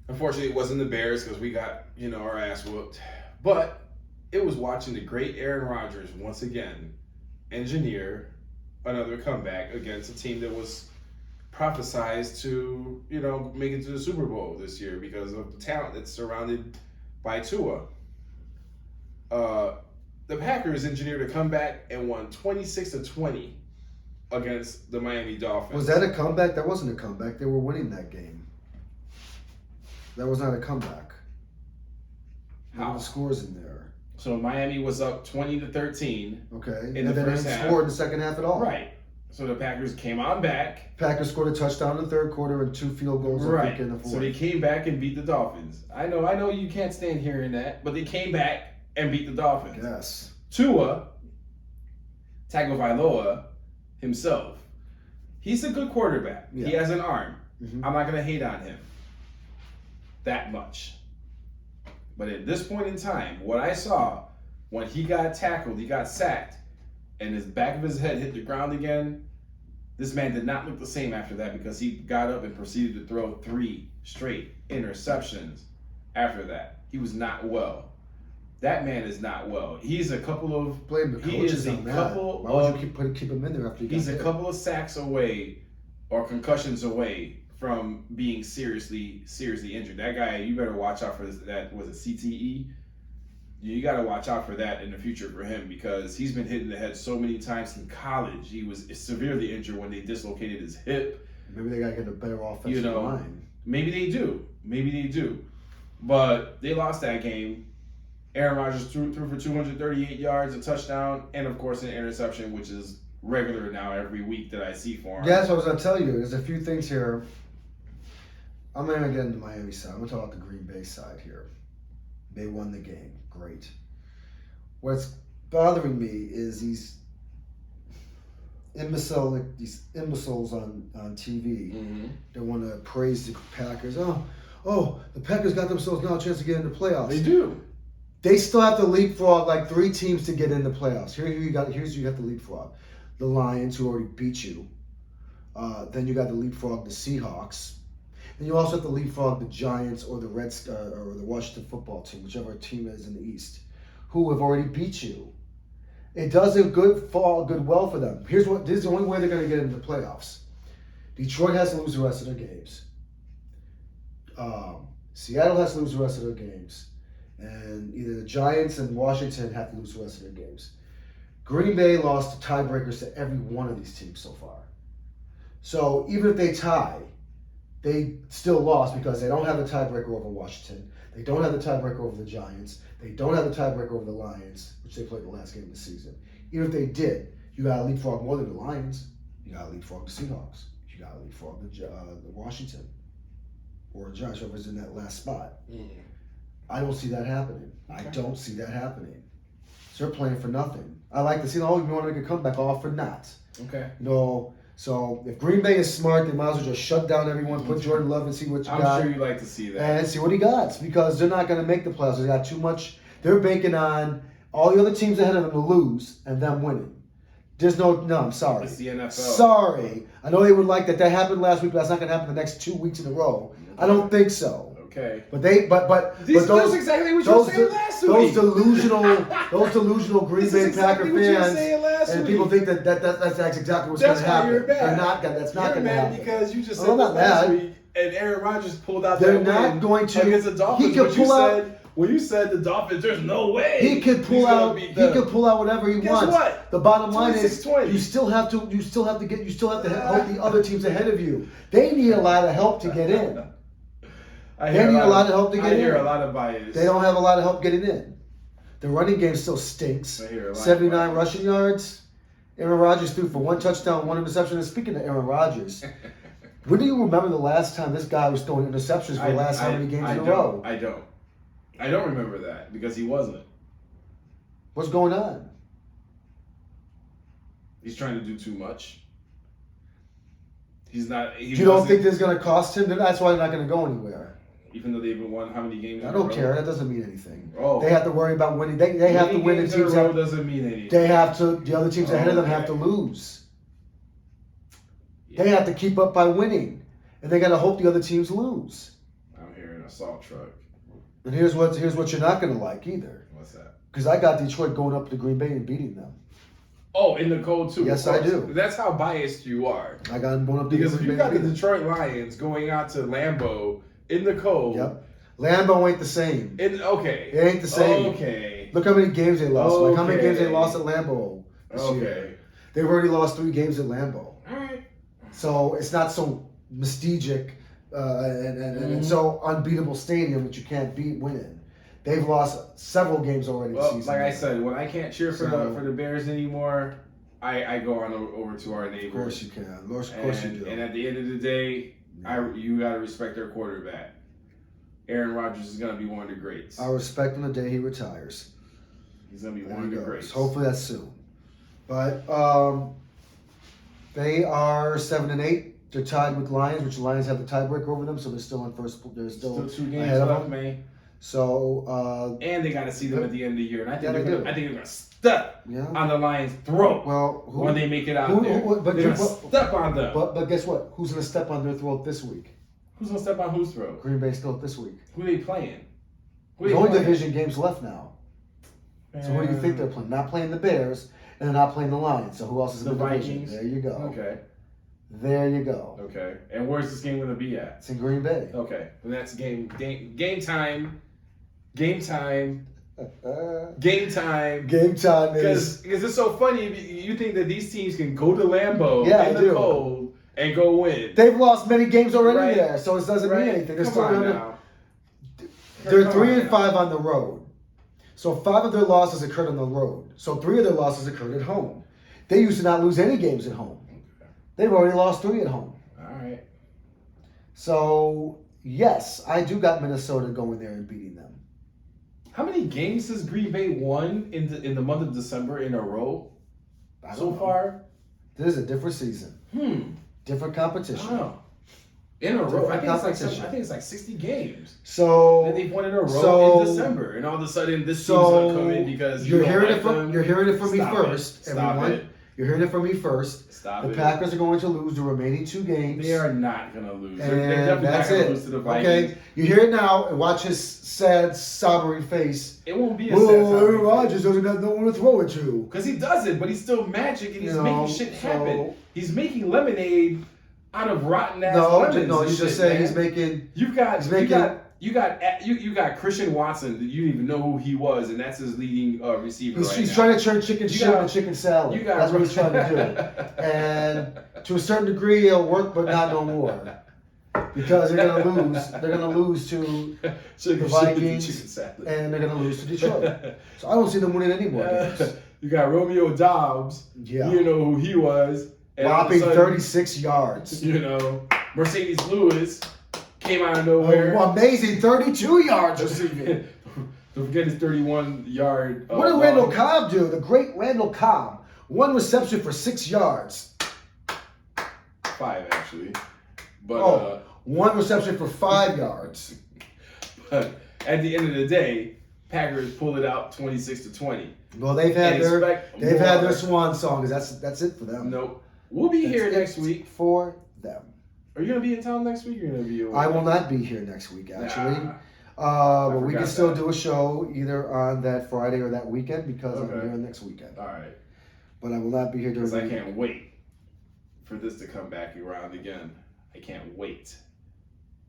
Unfortunately, it wasn't the Bears because we got our ass whooped, but it was watching the great Aaron Rodgers once again engineer another comeback against a team that was prophesized to, make it to the Super Bowl this year because of the talent that's surrounded by Tua. The Packers engineered a comeback and won 26-20 against the Miami Dolphins. Was that a comeback? That wasn't a comeback. They were winning that game. That was not a comeback. What are the scores in there? So Miami was up 20-13. Okay. In the first half. Didn't score in the second half at all. Right. So the Packers came on back. Packers scored a touchdown in the third quarter and 2 field goals Right. in the fourth. So they came back and beat the Dolphins. I know you can't stand hearing that, but they came back and beat the Dolphins. Yes. Tua Tagovailoa himself, he's a good quarterback. Yeah. He has an arm. Mm-hmm. I'm not going to hate on him that much. But at this point in time, what I saw, when he got tackled, he got sacked, and his back of his head hit the ground again, this man did not look the same after that because he got up and proceeded to throw 3 straight interceptions after that. He was not well. That man is not well. He's a couple of... Blame the coaches on that. Why would you keep him in there after he got He's a hit? couple of sacks away or concussions away from being seriously injured. That guy, you better watch out for that. Was it CTE? You got to watch out for that in the future for him because he's been hit in the head so many times in college. He was severely injured when they dislocated his hip. Maybe they got to get a better offensive line. Maybe they do. But they lost that game. Aaron Rodgers threw for 238 yards, a touchdown, and of course an interception, which is regular now every week that I see for him. Yeah, that's what I was going to tell you. There's a few things here. I'm not going to get into the Miami side. I'm going to talk about the Green Bay side here. They won the game. Great. What's bothering me is these imbeciles on TV that want to praise the Packers. Oh, the Packers got themselves now a chance to get into the playoffs. They do. They still have to leapfrog like 3 teams to get in the playoffs. Here's who you have to leapfrog. The Lions, who already beat you. Then you got to leapfrog the Seahawks. And you also have to leapfrog the Giants or the or the Washington football team, whichever team is in the East, who have already beat you. It doesn't good well for them. This is the only way they're going to get into the playoffs. Detroit has to lose the rest of their games. Seattle has to lose the rest of their games. And either the Giants and Washington have to lose the rest of their games. Green Bay lost the tiebreakers to every one of these teams so far. So even if they tie, they still lost because they don't have the tiebreaker over Washington. They don't have the tiebreaker over the Giants. They don't have the tiebreaker over the Lions, which they played the last game of the season. Even if they did, you got to leapfrog more than the Lions. You got to leapfrog the Seahawks. You got to leapfrog the Washington or Giants, whoever's in that last spot. I don't see that happening. Okay. I don't see that happening. So they're playing for nothing. I like to see, you want to make a comeback, all for naught. Okay. So if Green Bay is smart, they might as well just shut down everyone, put Jordan Love and see what you got. I'm sure you like to see that. And see what he got, because they're not going to make the playoffs. They got too much. They're banking on all the other teams ahead of them to lose and them winning. There's no, I'm sorry. It's the NFL. Sorry. I know they would like that. That happened last week, but that's not going to happen the next 2 weeks in a row. I don't think so. Okay. But that's exactly what you were saying last week. Those delusional Green Bay Packer fans, and people think that's exactly what's going to happen. You're mad. That's not going to happen. You're mad because you just said last week, and Aaron Rodgers pulled out They're that not going to against the Dolphins. He could pull out. When you said the Dolphins, there's no way he could pull out. He could pull out whatever he wants. What? The bottom line is you still have to help the other teams ahead of you. They need a lot of help to get in. They need a lot of help to get in. I hear a lot of bias. They don't have a lot of help getting in. The running game still stinks. 79 rushing yards. Aaron Rodgers threw for 1 touchdown, 1 interception. And speaking of Aaron Rodgers, when do you remember the last time this guy was throwing interceptions for the last how many games in a row? I don't remember that because he wasn't. What's going on? He's trying to do too much. He's not. You don't think this is going to cost him? That's why they're not going to go anywhere. Even though they've won how many games? I don't care. That doesn't mean anything. Oh. They have to worry about winning. They have to win. The teams doesn't mean anything. They have to. The other teams ahead of them have to lose. Yeah. They have to keep up by winning, and they got to hope the other teams lose. I'm hearing an assault truck. And here's what you're not going to like either. What's that? Because I got Detroit going up to Green Bay and beating them. Oh, in the cold too. Yes, I do. That's how biased you are. I got them going up to because Green Bay. Because if you got the Detroit Lions going out to Lambeau in the cold. Yep. Lambeau ain't the same. Okay. It ain't the same. Okay. Look how many games they lost. Okay. Like how many games they lost at Lambeau this year. They've already lost 3 games at Lambeau. All right. So it's not so mystique and so unbeatable stadium that you can't win in. They've lost several games already this Well, season. like I said, when I can't cheer for So- the Bears anymore, I go on over to our Of neighbors. course you can. Of course you do. And at the end of the day, you got to respect their quarterback. Aaron Rodgers is going to be one of the greats. I respect him the day he retires. He's going to be There one of he the goes. greats. Hopefully that's soon. But they are 7-8. They're tied with Lions, which the Lions have the tiebreaker over them, so they're still in first. They're still 2 games ahead of left, them. man. So And they got to see them at the end of the year. And I think Yeah, they do. they're going to step yeah. on the Lions' throat Well, when they make it out there. but They're going to step on them. But guess what? Who's going to step on their throat this week? Who's going to step on whose throat? Green Bay still this week. Who they playing? There's only division games left now. So what do you think they're playing? Not playing the Bears, and they're not playing the Lions. So who else is in The the division? Vikings. There you go. Okay. There you go. Okay. And where's this game going to be at? It's in Green Bay. Okay. And that's game time. Game time. Game time. Game time, Because it's so funny. You think that these teams can go to Lambeau Yeah, in I the do. cold and go win. They've lost many games already Right. there, so it doesn't mean anything. They're Come still on gonna- now. They're Come 3 on and 5 on the road. So 5 of their losses occurred on the road. So 3 of their losses occurred at home. They used to not lose any games at home. They've already lost 3 at home. All right. So yes, I do got Minnesota going there and beating them. How many games has Green Bay won in the month of December in a row I don't so know. far? This is a different season, different competition. Wow. In a row. Different I think competition. it's like 60 games. So That they've won in a row so- in December, and all of a sudden this team's gonna come in because you're you don't hearing like it from them. you're hearing it from me Stop first, it. Stop everyone. it. You're hearing it from me first. Stop The it. Packers are going to lose the remaining 2 games. They are not gonna lose. And They're definitely that's not gonna it. lose to the Vikings. Okay, you hear it now and watch his sad, sobbering face. It won't be a Well, sad Aaron Rodgers doesn't have no one to throw it to. because he does it, but he's still magic and he's You know, making shit happen. so- He's making lemonade out of rotten ass No, lemons. no, and you shit, just say man. he's making. You've got he's you making- got you got Christian Watson that you didn't even know who he was, and that's his leading receiver He's, right he's now. trying to turn chicken You shit got- into chicken salad. You got That's what he's trying to do. And to a certain degree, it'll work, but not no more. Because they're gonna lose. They're gonna lose to Chicken the shit into Vikings, chicken salad. and they're gonna lose to Detroit. So I don't see them winning any more games. You got Romeo Dobbs. Yeah. You know who he was. And all of a Whopping sudden, 36 yards. You know, Mercedes Lewis came out of nowhere. Oh, amazing 32 yards receiving. Don't forget his 31-yard. What did Randall Cobb do? The great Randall Cobb. 1 reception for 6 yards. 5 actually, but 1 reception for 5 yards. but at the end of the day, Packers pulled it out 26-20. Well, they've had And their expect their more. swan song. 'Cause that's it for them. Nope. We'll be here That's next it week. for them. Are you gonna be in town next week? Or you're gonna be away? I will not be here next week, actually. Nah. But we forgot can still that. do a show either on that Friday or that weekend because I'm Okay. here next weekend. All right. But I will not be here during Because the I week. can't wait for this to come back around again. I can't wait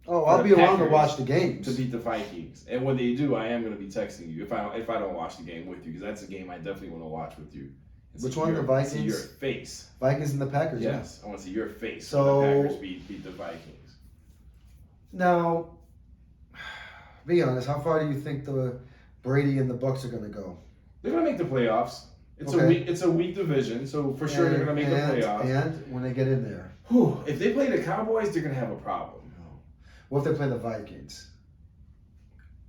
Oh, I'll the be around to Packers watch the games. to beat the Vikings. And when they do, I am going to be texting you if I don't watch the game with you, because that's a game I definitely want to watch with you. And Which see one, your- the Vikings? See your face. Vikings and the Packers. yeah. Yes, I want to see your face So- when the Packers beat the Vikings. Now, be honest. How far do you think the Brady and the Bucks are going to go? They're going to make the playoffs. It's Okay. a weak division, so for sure they're going to make the playoffs. And when they get in there, Whew, if they play the Cowboys, they're going to have a problem. what if they play the Vikings?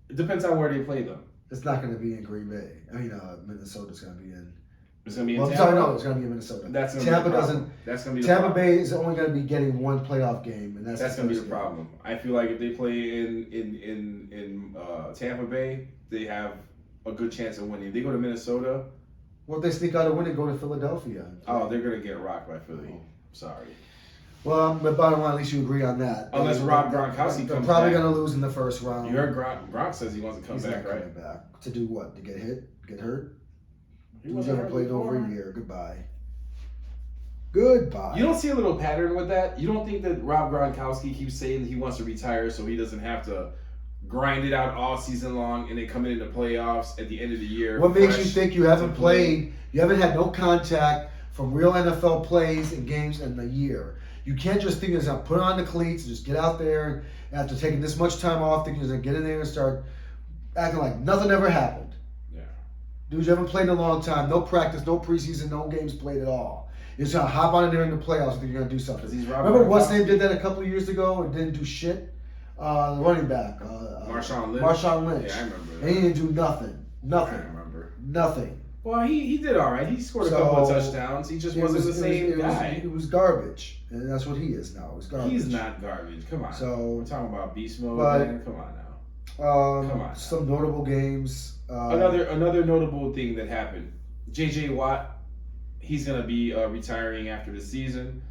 It depends on where they play them. It's not going to be in Green Bay. I mean, Minnesota's going to be in. It's going to be in Well, I'm Tampa. sorry, no, it's going to be in Minnesota. That's going to Tampa be the problem. doesn't. That's going to be the Tampa problem. Bay is only going to be getting 1 playoff game, and that's That's going to be first the game. problem. I feel like if they play in Tampa Bay, they have a good chance of winning. If they go to Minnesota, Well, if they sneak out a win and go to Philadelphia. oh, they're going to get rocked by Philly. Sorry. Well, but bottom line, at least you agree on that. Unless Rob Gronkowski They're comes probably back. going to lose in the first round. You heard Gronk says he wants to come He's back, not right? coming back. To do what? To get hit? Get hurt? He He's wasn't never hurt played over before. a year. Goodbye. Goodbye. You don't see a little pattern with that? You don't think that Rob Gronkowski keeps saying that he wants to retire so he doesn't have to grind it out all season long and then come in the playoffs at the end of the year? What makes you fresh think you haven't to play? played? You haven't had no contact from real NFL plays and games in a year. You can't just think it's put on the cleats and just get out there and after taking this much time off, thinking you're going to get in there and start acting like nothing ever happened. Yeah. Dude, you haven't played in a long time. No practice, no preseason, no games played at all. You're just gonna hop on in there in the playoffs and think you're gonna do something. He's Remember what's name did that a couple of years ago and didn't do shit? The running back. Marshawn Lynch. Marshawn Lynch. Yeah, I remember that. And he didn't do nothing. Nothing. I remember. Nothing. Well, he did all right. He scored a couple of touchdowns. He just wasn't the same guy. It was garbage, and that's what he is now. It was garbage. He's not garbage. Come on. So we're talking about beast mode, man. Come on now. Come on. Some notable games. Another notable thing that happened. J.J. Watt. He's gonna be retiring after the season.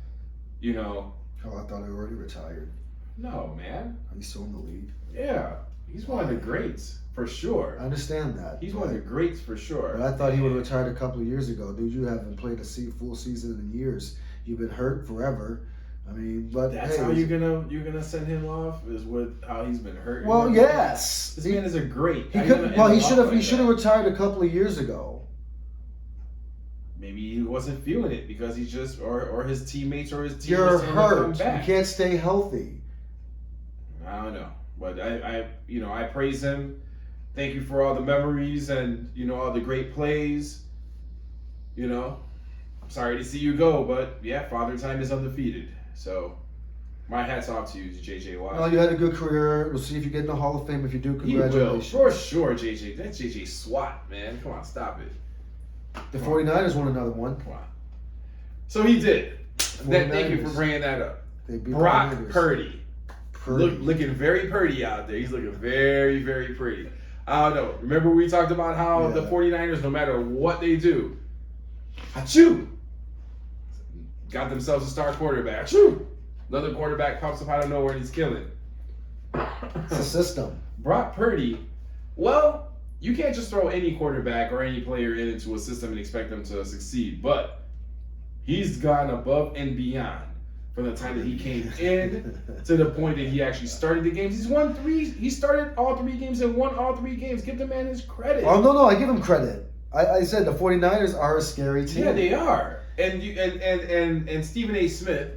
You know. Oh, I thought he already retired. No, man. He's still in the league. Yeah, he's one of the greats for sure. I understand that. He's one of the greats for sure. But I thought he would have retired a couple of years ago, dude. You haven't played a full season in years. You've been hurt forever. I mean, but that's how you're gonna send him off is with how he's been hurt. Well, yes. This man is a great. He should have retired a couple of years ago. Maybe he wasn't feeling it because he's just or his teammates or his team. You're hurt. You can't stay healthy. I don't know, but I praise him. Thank you for all the memories and all the great plays. I'm sorry to see you go, but yeah, Father Time is undefeated. So my hat's off to you, JJ Watt. Well, you had a good career. We'll see if you get in the Hall of Fame. If you do, congratulations. He will, for sure, JJ. That's JJ SWAT, man. Come on, stop it. The 49ers won another one. Come on. So he did. Thank you for bringing that up. Brock Purdy. Looking very pretty out there. He's looking very, very pretty. I don't know. Remember we talked about how the 49ers, no matter what they do, achoo, got themselves a star quarterback. Achoo! Another quarterback pops up out of nowhere and he's killing. It's a system. Brock Purdy, well, you can't just throw any quarterback or any player into a system and expect them to succeed. But he's gone above and beyond from the time that he came in to the point that he actually started the games. He's won 3. He started all 3 games and won all 3 games. Give the man his credit. Oh no, I give him credit. I said the 49ers are a scary team. Yeah, they are. And Stephen A. Smith.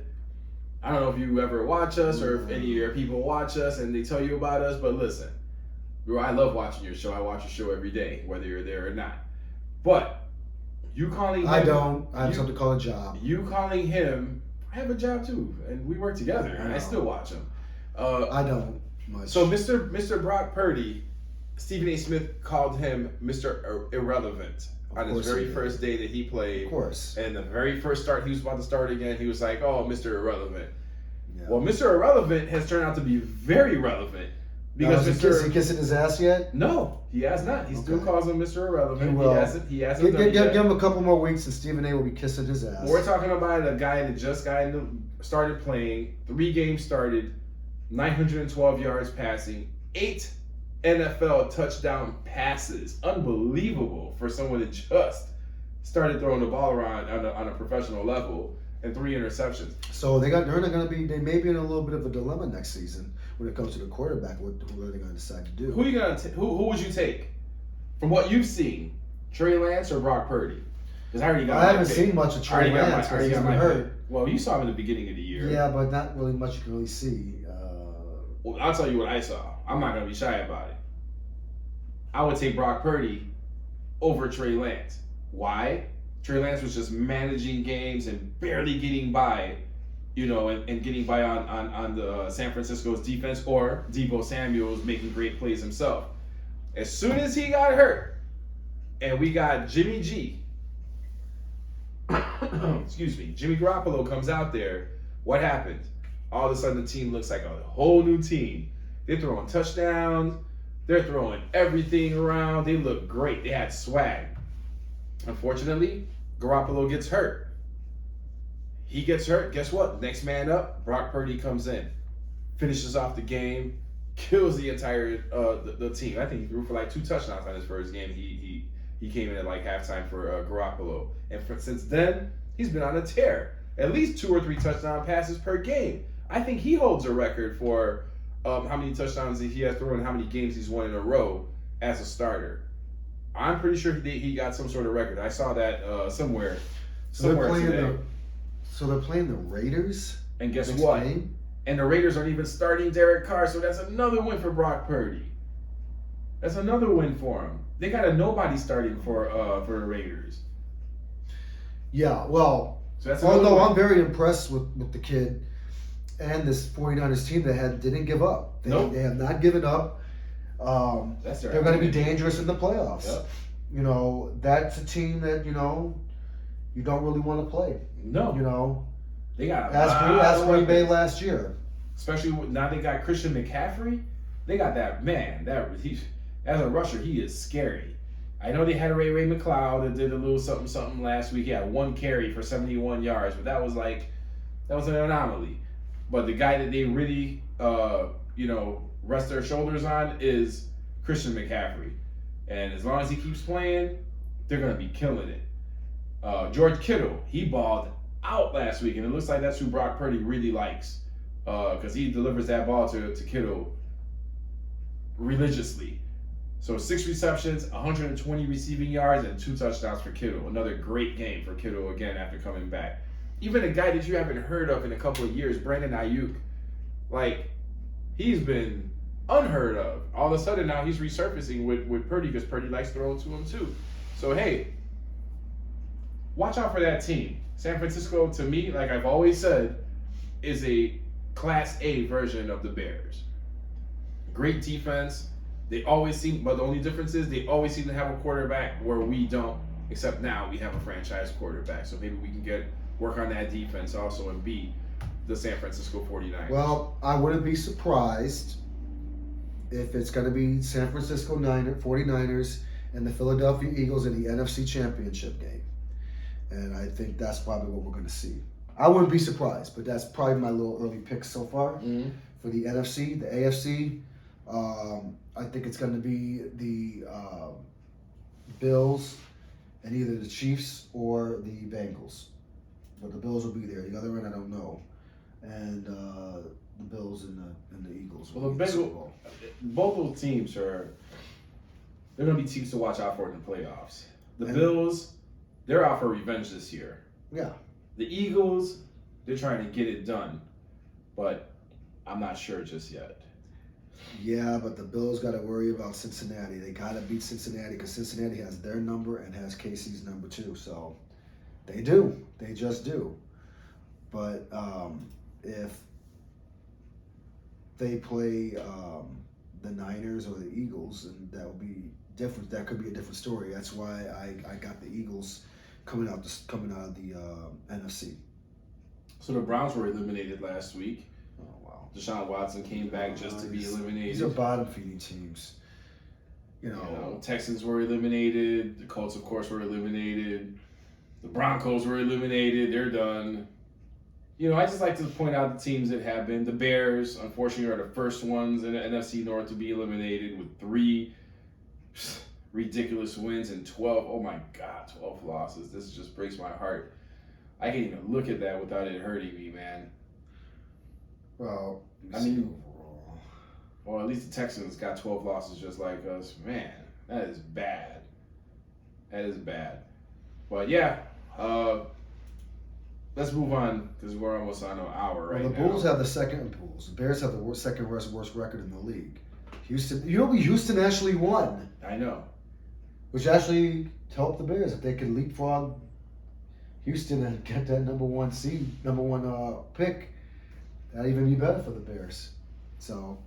I don't know if you ever watch us or if any of your people watch us and they tell you about us, but listen. I love watching your show. I watch your show every day, whether you're there or not. But you calling him... I don't. I have something to call a job. You calling him... I have a job too, and we work together, and I still watch him. I don't much. So Mr. Brock Purdy, Stephen A. Smith called him Mr. Irrelevant on his very first day that he played. Of course. And the very first start, he was about to start again, he was like, oh, Mr. Irrelevant. Yeah. Well, Mr. Irrelevant has turned out to be very relevant. Because is he kissing his ass yet? No, he has not. He still calls him Mr. Irrelevant. He will. He hasn't done it yet. Give him a couple more weeks and Stephen A. will be kissing his ass. We're talking about a guy that just started playing, 3 games started, 912 yards passing, 8 NFL touchdown passes. Unbelievable for someone that just started throwing the ball around on a professional level, and 3 interceptions. So they may be in a little bit of a dilemma next season when it comes to the quarterback. Who are they going to decide to do? Who would you take from what you've seen? Trey Lance or Brock Purdy? Because I haven't seen much of Trey Lance because he's been hurt. Well, you saw him in the beginning of the year. Yeah, but not really much you can really see. Well, I'll tell you what I saw. I'm not going to be shy about it. I would take Brock Purdy over Trey Lance. Why? Trey Lance was just managing games and barely getting by, and getting by on the San Francisco's defense, or Deebo Samuel's making great plays himself. As soon as he got hurt, and we got Jimmy G, Jimmy Garoppolo comes out there, what happened? All of a sudden the team looks like a whole new team. They're throwing touchdowns, they're throwing everything around, they look great, they had swag. Unfortunately, Garoppolo gets hurt. He gets hurt. Guess what? Next man up, Brock Purdy comes in, finishes off the game, kills the entire the team. I think he threw for like 2 touchdowns on his first game. He came in at like halftime for Garoppolo, and since then he's been on a tear. At least 2 or 3 touchdown passes per game. I think he holds a record for how many touchdowns he has thrown and how many games he's won in a row as a starter. I'm pretty sure he got some sort of record. I saw that somewhere today. So they're playing the Raiders? And guess what? Game? And the Raiders aren't even starting Derek Carr, so that's another win for Brock Purdy. That's another win for them. They got a nobody starting for the Raiders. Yeah, well, So that's although win. I'm very impressed with the kid and this 49ers team that didn't give up. They have not given up. That's their They're going to be identity. dangerous in the playoffs. Yep. You know, that's a team that, you don't really want to play. No. They got As Green Bay last year. Especially now they got Christian McCaffrey. They got that man. As a rusher, he is scary. I know they had Ray McLeod that did a little something last week. He had 1 carry for 71 yards, but that was an anomaly. But the guy that they really rest their shoulders on is Christian McCaffrey. And as long as he keeps playing, they're gonna be killing it. George Kittle, he balled out last week, and it looks like that's who Brock Purdy really likes, because he delivers that ball to Kittle religiously. So 6 receptions, 120 receiving yards, and 2 touchdowns for Kittle. Another great game for Kittle again after coming back. Even a guy that you haven't heard of in a couple of years, Brandon Ayuk, he's been unheard of. All of a sudden now he's resurfacing with Purdy because Purdy likes throwing to him too. So hey, watch out for that team. San Francisco, to me, like I've always said, is a Class A version of the Bears. Great defense. They always seem, but the only difference is they always seem to have a quarterback where we don't, except now we have a franchise quarterback. So maybe we can work on that defense also and beat the San Francisco 49ers. Well, I wouldn't be surprised if it's going to be San Francisco 49ers and the Philadelphia Eagles in the NFC Championship game. And I think that's probably what we're going to see. I wouldn't be surprised, but that's probably my little early pick so far for the NFC. The AFC, I think it's going to be the Bills and either the Chiefs or the Bengals. But the Bills will be there. The other end, I don't know. And the Bills and the Eagles. Well, both those teams they're going to be teams to watch out for in the playoffs. The Bills, they're out for revenge this year. Yeah. The Eagles, they're trying to get it done, but I'm not sure just yet. Yeah, but the Bills got to worry about Cincinnati. They got to beat Cincinnati because Cincinnati has their number and has KC's number too. So they do. They just do. But if they play the Niners or the Eagles, and that would be different. That could be a different story. That's why I got the Eagles coming out of the NFC. So the Browns were eliminated last week. Oh wow! Deshaun Watson came back just to be eliminated. These are bottom feeding teams. You know, Texans were eliminated. The Colts, of course, were eliminated. The Broncos were eliminated. They're done. I just like to point out the teams that have been. The Bears, unfortunately, are the first ones in the NFC North to be eliminated with 3 ridiculous wins and 12. Oh my God, 12 losses. This just breaks my heart. I can't even look at that without it hurting me, man. Well, at least the Texans got 12 losses just like us. Man, that is bad. That is bad. But yeah, let's move on because we're almost on an hour right now. The Bulls have the second in pools. The Bears have the second worst record in the league. Houston actually won. I know. Which actually helped the Bears if they could leapfrog Houston and get that number one pick. That'd even be better for the Bears. So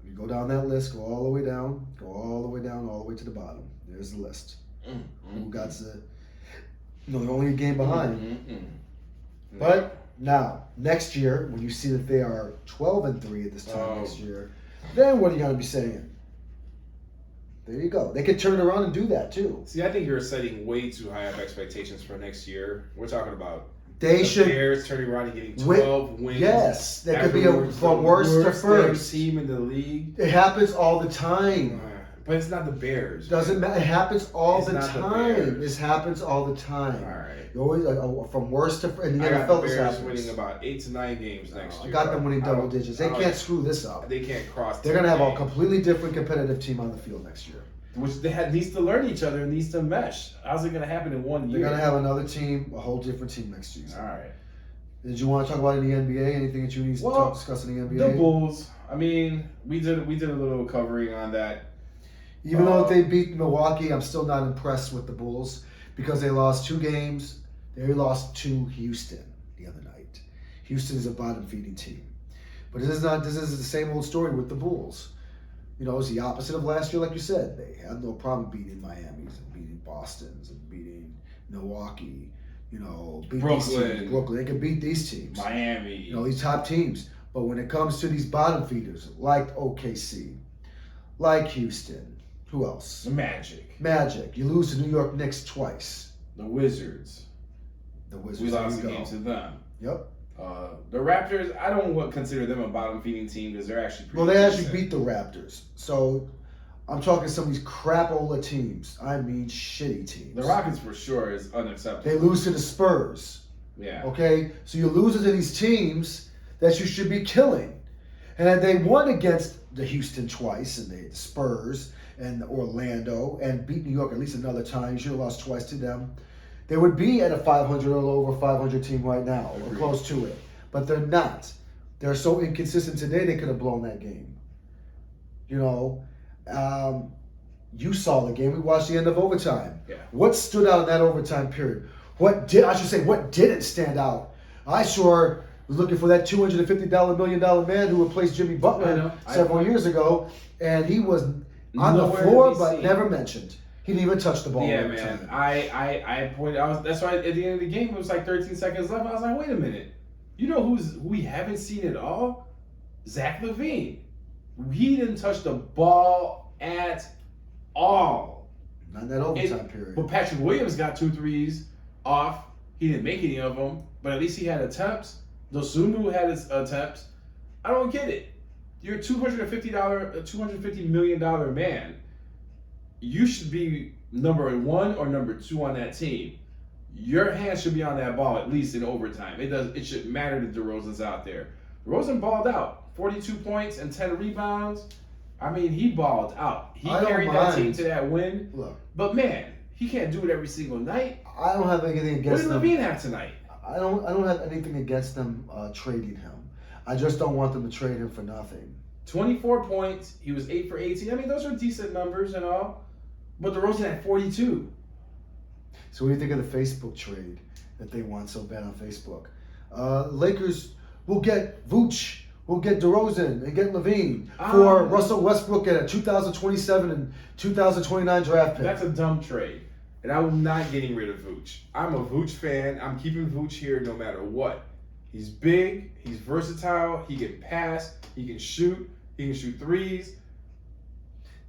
you go down that list, go all the way down, all the way to the bottom. There's the list. Who got they're only a game behind. But now, next year, when you see that they are 12-3 at this time next year, then what are you going to be saying? There you go. They could turn it around and do that too. See, I think you're setting way too high of expectations for next year. We're talking about the Bears turning around and getting 12 wins. Yes, that could be from worst to first team in the league. It happens all the time. But it's not the Bears. Doesn't matter. It happens all the time. This happens all the time. All right. You always from worst to first. In the NFL, NFL, the this Bears happens. winning about 8 to 9 games next year. I got them winning double digits. They can't screw this up. They can't cross. They're gonna have a completely different competitive team on the field next year. Which needs to learn each other and needs to mesh. How's it gonna happen in 1 year? They're gonna have another team, a whole different team next season. All right. Did you want to talk about any NBA? Anything that you need to discuss in the NBA? The Bulls. I mean, we did a little covering on that. Even though they beat Milwaukee, I'm still not impressed with the Bulls because they lost 2 games. They lost to Houston the other night. Houston is a bottom-feeding team. But this is the same old story with the Bulls. You know, it's the opposite of last year, like you said. They had no problem beating Miami's and beating Boston's and beating Milwaukee. You know, beat Brooklyn. They can beat these teams. Miami. You know, these top teams. But when it comes to these bottom feeders, like OKC, like Houston, who else? The Magic. You lose to New York Knicks twice. The Wizards. We lost a game to them. Yep. The Raptors, I don't consider them a bottom-feeding team because they're actually pretty they actually beat the Raptors. So I'm talking some of these crapola teams. I mean shitty teams. The Rockets for sure is unacceptable. They lose to the Spurs. Yeah. Okay? So you're losing to these teams that you should be killing. And they won against the Houston twice and the Spurs and Orlando and beat New York at least another time. You should have lost twice to them. They would be at a 500 or over 500 team right now, or close to it. But they're not. They're so inconsistent today, they could have blown that game. You know, you saw the game. We watched the end of overtime. Yeah. What stood out in that overtime period? What didn't stand out? I sure was looking for that $250 million man who replaced Jimmy Butler several years ago, and he was on the floor but never mentioned. He didn't even touch the ball. Yeah, man. I pointed. That's why at the end of the game it was like 13 seconds left. I was like, wait a minute. You know who we haven't seen at all? Zach LaVine. He didn't touch the ball at all. Not in that overtime period. But Patrick Williams got 2 threes off. He didn't make any of them, but at least he had attempts. Dosunmu had his attempts. I don't get it. You're a $250 million man. You should be number 1 or number 2 on that team. Your hands should be on that ball at least in overtime. It shouldn't matter that DeRozan's out there. DeRozan balled out. 42 points and 10 rebounds. I mean, he balled out. He carried that team to that win. Look, but man, he can't do it every single night. I don't have anything against them. What did LaVine have tonight? I don't have anything against them trading him. I just don't want them to trade him for nothing. 24 points. He was 8 for 18. I mean, those are decent numbers and all. But DeRozan had 42. So what do you think of the Facebook trade that they want so bad on Facebook? Lakers will get Vooch, will get DeRozan, and get LaVine for Russell Westbrook at a 2027 and 2029 draft pick. That's a dumb trade. And I'm not getting rid of Vooch. I'm a Vooch fan. I'm keeping Vooch here no matter what. He's big. He's versatile. He can pass. He can shoot. He can shoot threes.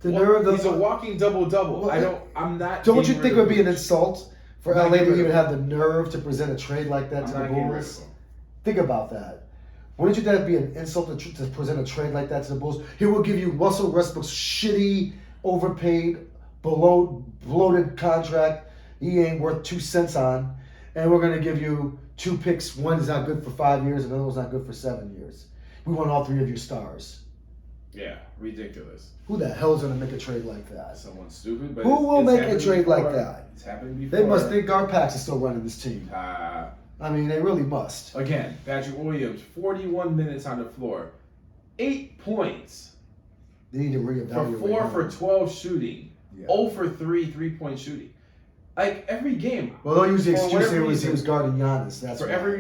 He's a walking double-double. Well, I'm not. Don't you think it would be an insult for LA to even have the nerve to present a trade like that to the Bulls? Think about that. Wouldn't you think that'd be an insult to present a trade like that to the Bulls? Here, we'll give you Russell Westbrook's shitty, overpaid, bloated contract. He ain't worth 2 cents on, and we're gonna give you 2 picks. One's not good for 5 years, and the other one's not good for 7 years. We want all 3 of your stars. Yeah, ridiculous. Who the hell is going to make a trade like that? Someone stupid. But who will make a trade like that? It's happened before. They must think Garpax is still running this team. I mean, they really must. Again, Patrick Williams, 41 minutes on the floor, 8 points. They need to reevaluate. For 4 for 12 shooting, 0 for 3 3-point shooting. Like every game. Well, they'll use the excuse he was guarding Giannis. That's for whatever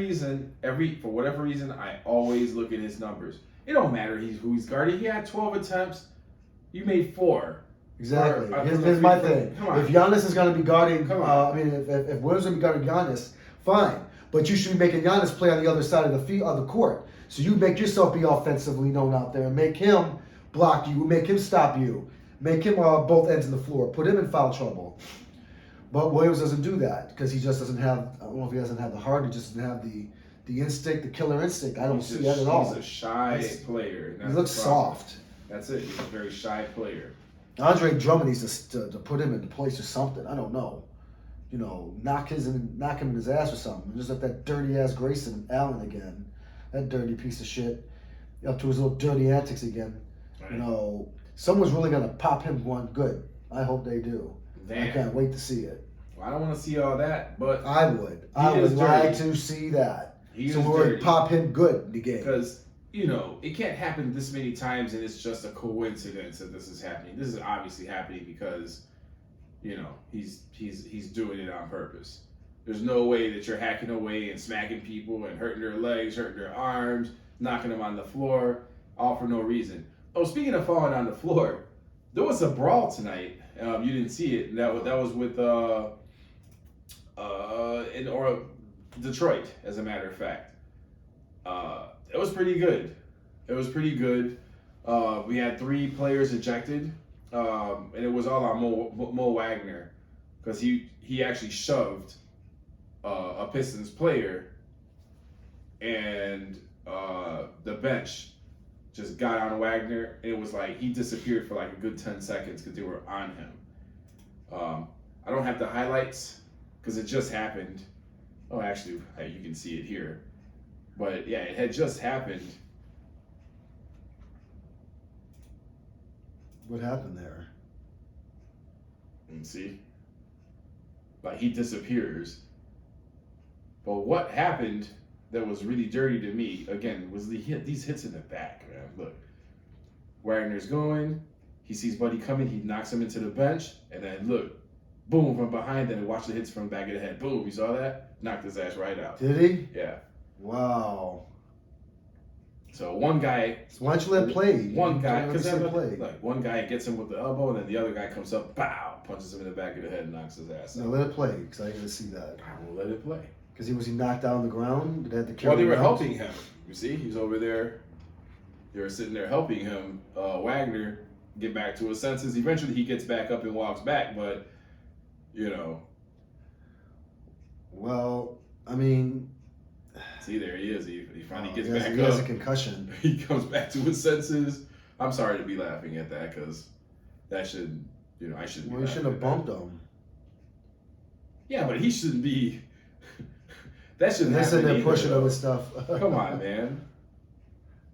reason, I always look at his numbers. It don't matter who he's guarding. He had 12 attempts. You made 4. Exactly. Here's my thing. If Giannis is going to be guarding, if Williams is going to be guarding Giannis, fine. But you should be making Giannis play on the other side of the court. So you make yourself be offensively known out there and make him block you, make him stop you, make him both ends of the floor, put him in foul trouble. But Williams doesn't do that because he just doesn't have. I don't know if he doesn't have the heart. He just doesn't have the instinct, the killer instinct. I don't see that at all. He's a shy player. He looks soft. That's it. He's a very shy player. Andre Drummond needs to put him into place or something. I don't know. You know, knock him in his ass or something. Just like that dirty ass Grayson Allen again. That dirty piece of shit. Up to his little dirty antics again. Right. You know, someone's really gonna pop him one good. I hope they do. Damn. I can't wait to see it. Well, I don't want to see all that, but I would. I would like to see that. He So is we're dirty. going to pop him good in the game. Because, it can't happen this many times and it's just a coincidence that this is happening. This is obviously happening because, he's doing it on purpose. There's no way that you're hacking away and smacking people and hurting their legs, hurting their arms, knocking them on the floor, all for no reason. Oh, speaking of falling on the floor, there was a brawl tonight. You didn't see it. That was with in Detroit, as a matter of fact. It was pretty good. We had 3 players ejected, and it was all on Mo Wagner, because he actually shoved a Pistons player, and the bench just got on Wagner, and it was like he disappeared for like a good 10 seconds because they were on him. I don't have the highlights because it just happened. Oh, actually, you can see it here. But yeah, it had just happened. What happened there? And see? Like, he disappears. But what happened that was really dirty to me, again, was these hits in the back, man. Look. Wagner's going. He sees Buddy coming. He knocks him into the bench. And then, look. Boom, from behind. Then watch the hits from the back of the head. Boom, you saw that? Knocked his ass right out. Did he? Yeah. Wow. So one guy. So why don't you let play? One guy, because play. Like one guy gets him with the elbow, and then the other guy comes up, pow, punches him in the back of the head, and knocks his ass out. No, let it play, because I didn't see that. I will let it play. Because was he knocked down on the ground? Did they have to carry Well, they were him out? helping him. You see, he's over there. They were sitting there helping him, Wagner, get back to his senses. Eventually, he gets back up and walks back, but Well, I mean. See, there he is. He finally gets he back up. He has a concussion. He comes back to his senses. I'm sorry to be laughing at that, because that should, I shouldn't. Well, you shouldn't have bumped him. Yeah, but he shouldn't be. That shouldn't They're happen. sitting there either, pushing though. him and stuff. Come on, man.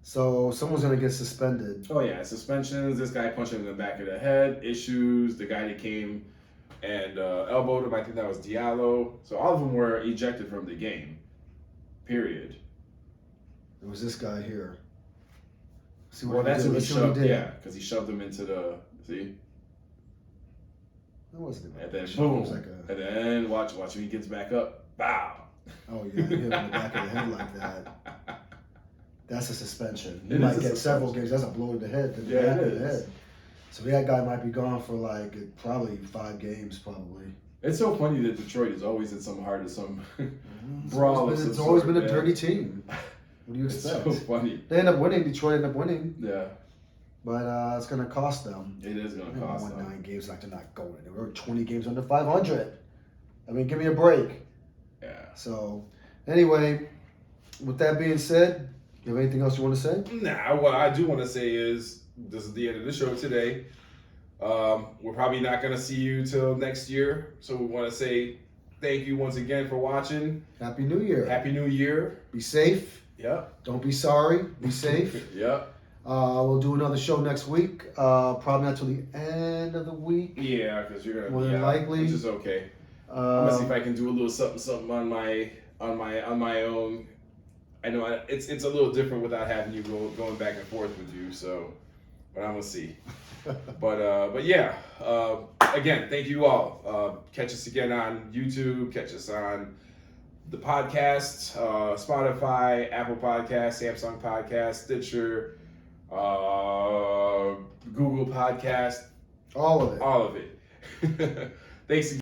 So someone's gonna get suspended. Oh yeah, suspensions. This guy punched him in the back of the head. Issues. The guy that came and elbowed him, I think that was Diallo. So all of them were ejected from the game. Period. It was this guy here. See Well, he that's did. who he Let's see what shoved. did. Yeah, because he shoved him into the. See. That wasn't even. And then It boom. was like And then watch when he gets back up. Bow. Oh yeah, hit him in the back of the head like that. That's a suspension. He It might is a get several suspension. games. That's a blow to the head. To the Yeah, back it of the is. head. So that guy might be gone for probably 5 games, probably. It's so funny that Detroit is always in some brawl. It's always been a dirty team. What do you It's expect? so funny. They end up winning. Detroit end up winning, Yeah, but it's going to cost them. it is going They to cost won them. 9 games like they're not going. They were 20 games under 500. I mean, give me a break. Yeah. So, anyway, with that being said, you have anything else you want to say? Nah, what I do want to say is this is the end of the show today. We're probably not going to see you till next year. So we want to say thank you once again for watching. Happy New Year. Happy New Year. Be safe. Yep. Don't be sorry. Be safe. Yep. We'll do another show next week. Probably not till the end of the week. Yeah, because you're going to More than likely. which is okay. I'm going to see if I can do a little something on my own. I know it's a little different without having you going back and forth with you, so but I'm gonna see. But yeah, again, thank you all. Catch us again on YouTube. Catch us on the podcast, Spotify, Apple Podcast, Samsung Podcast, Stitcher, Google Podcast. All of it. All of it. Thanks again.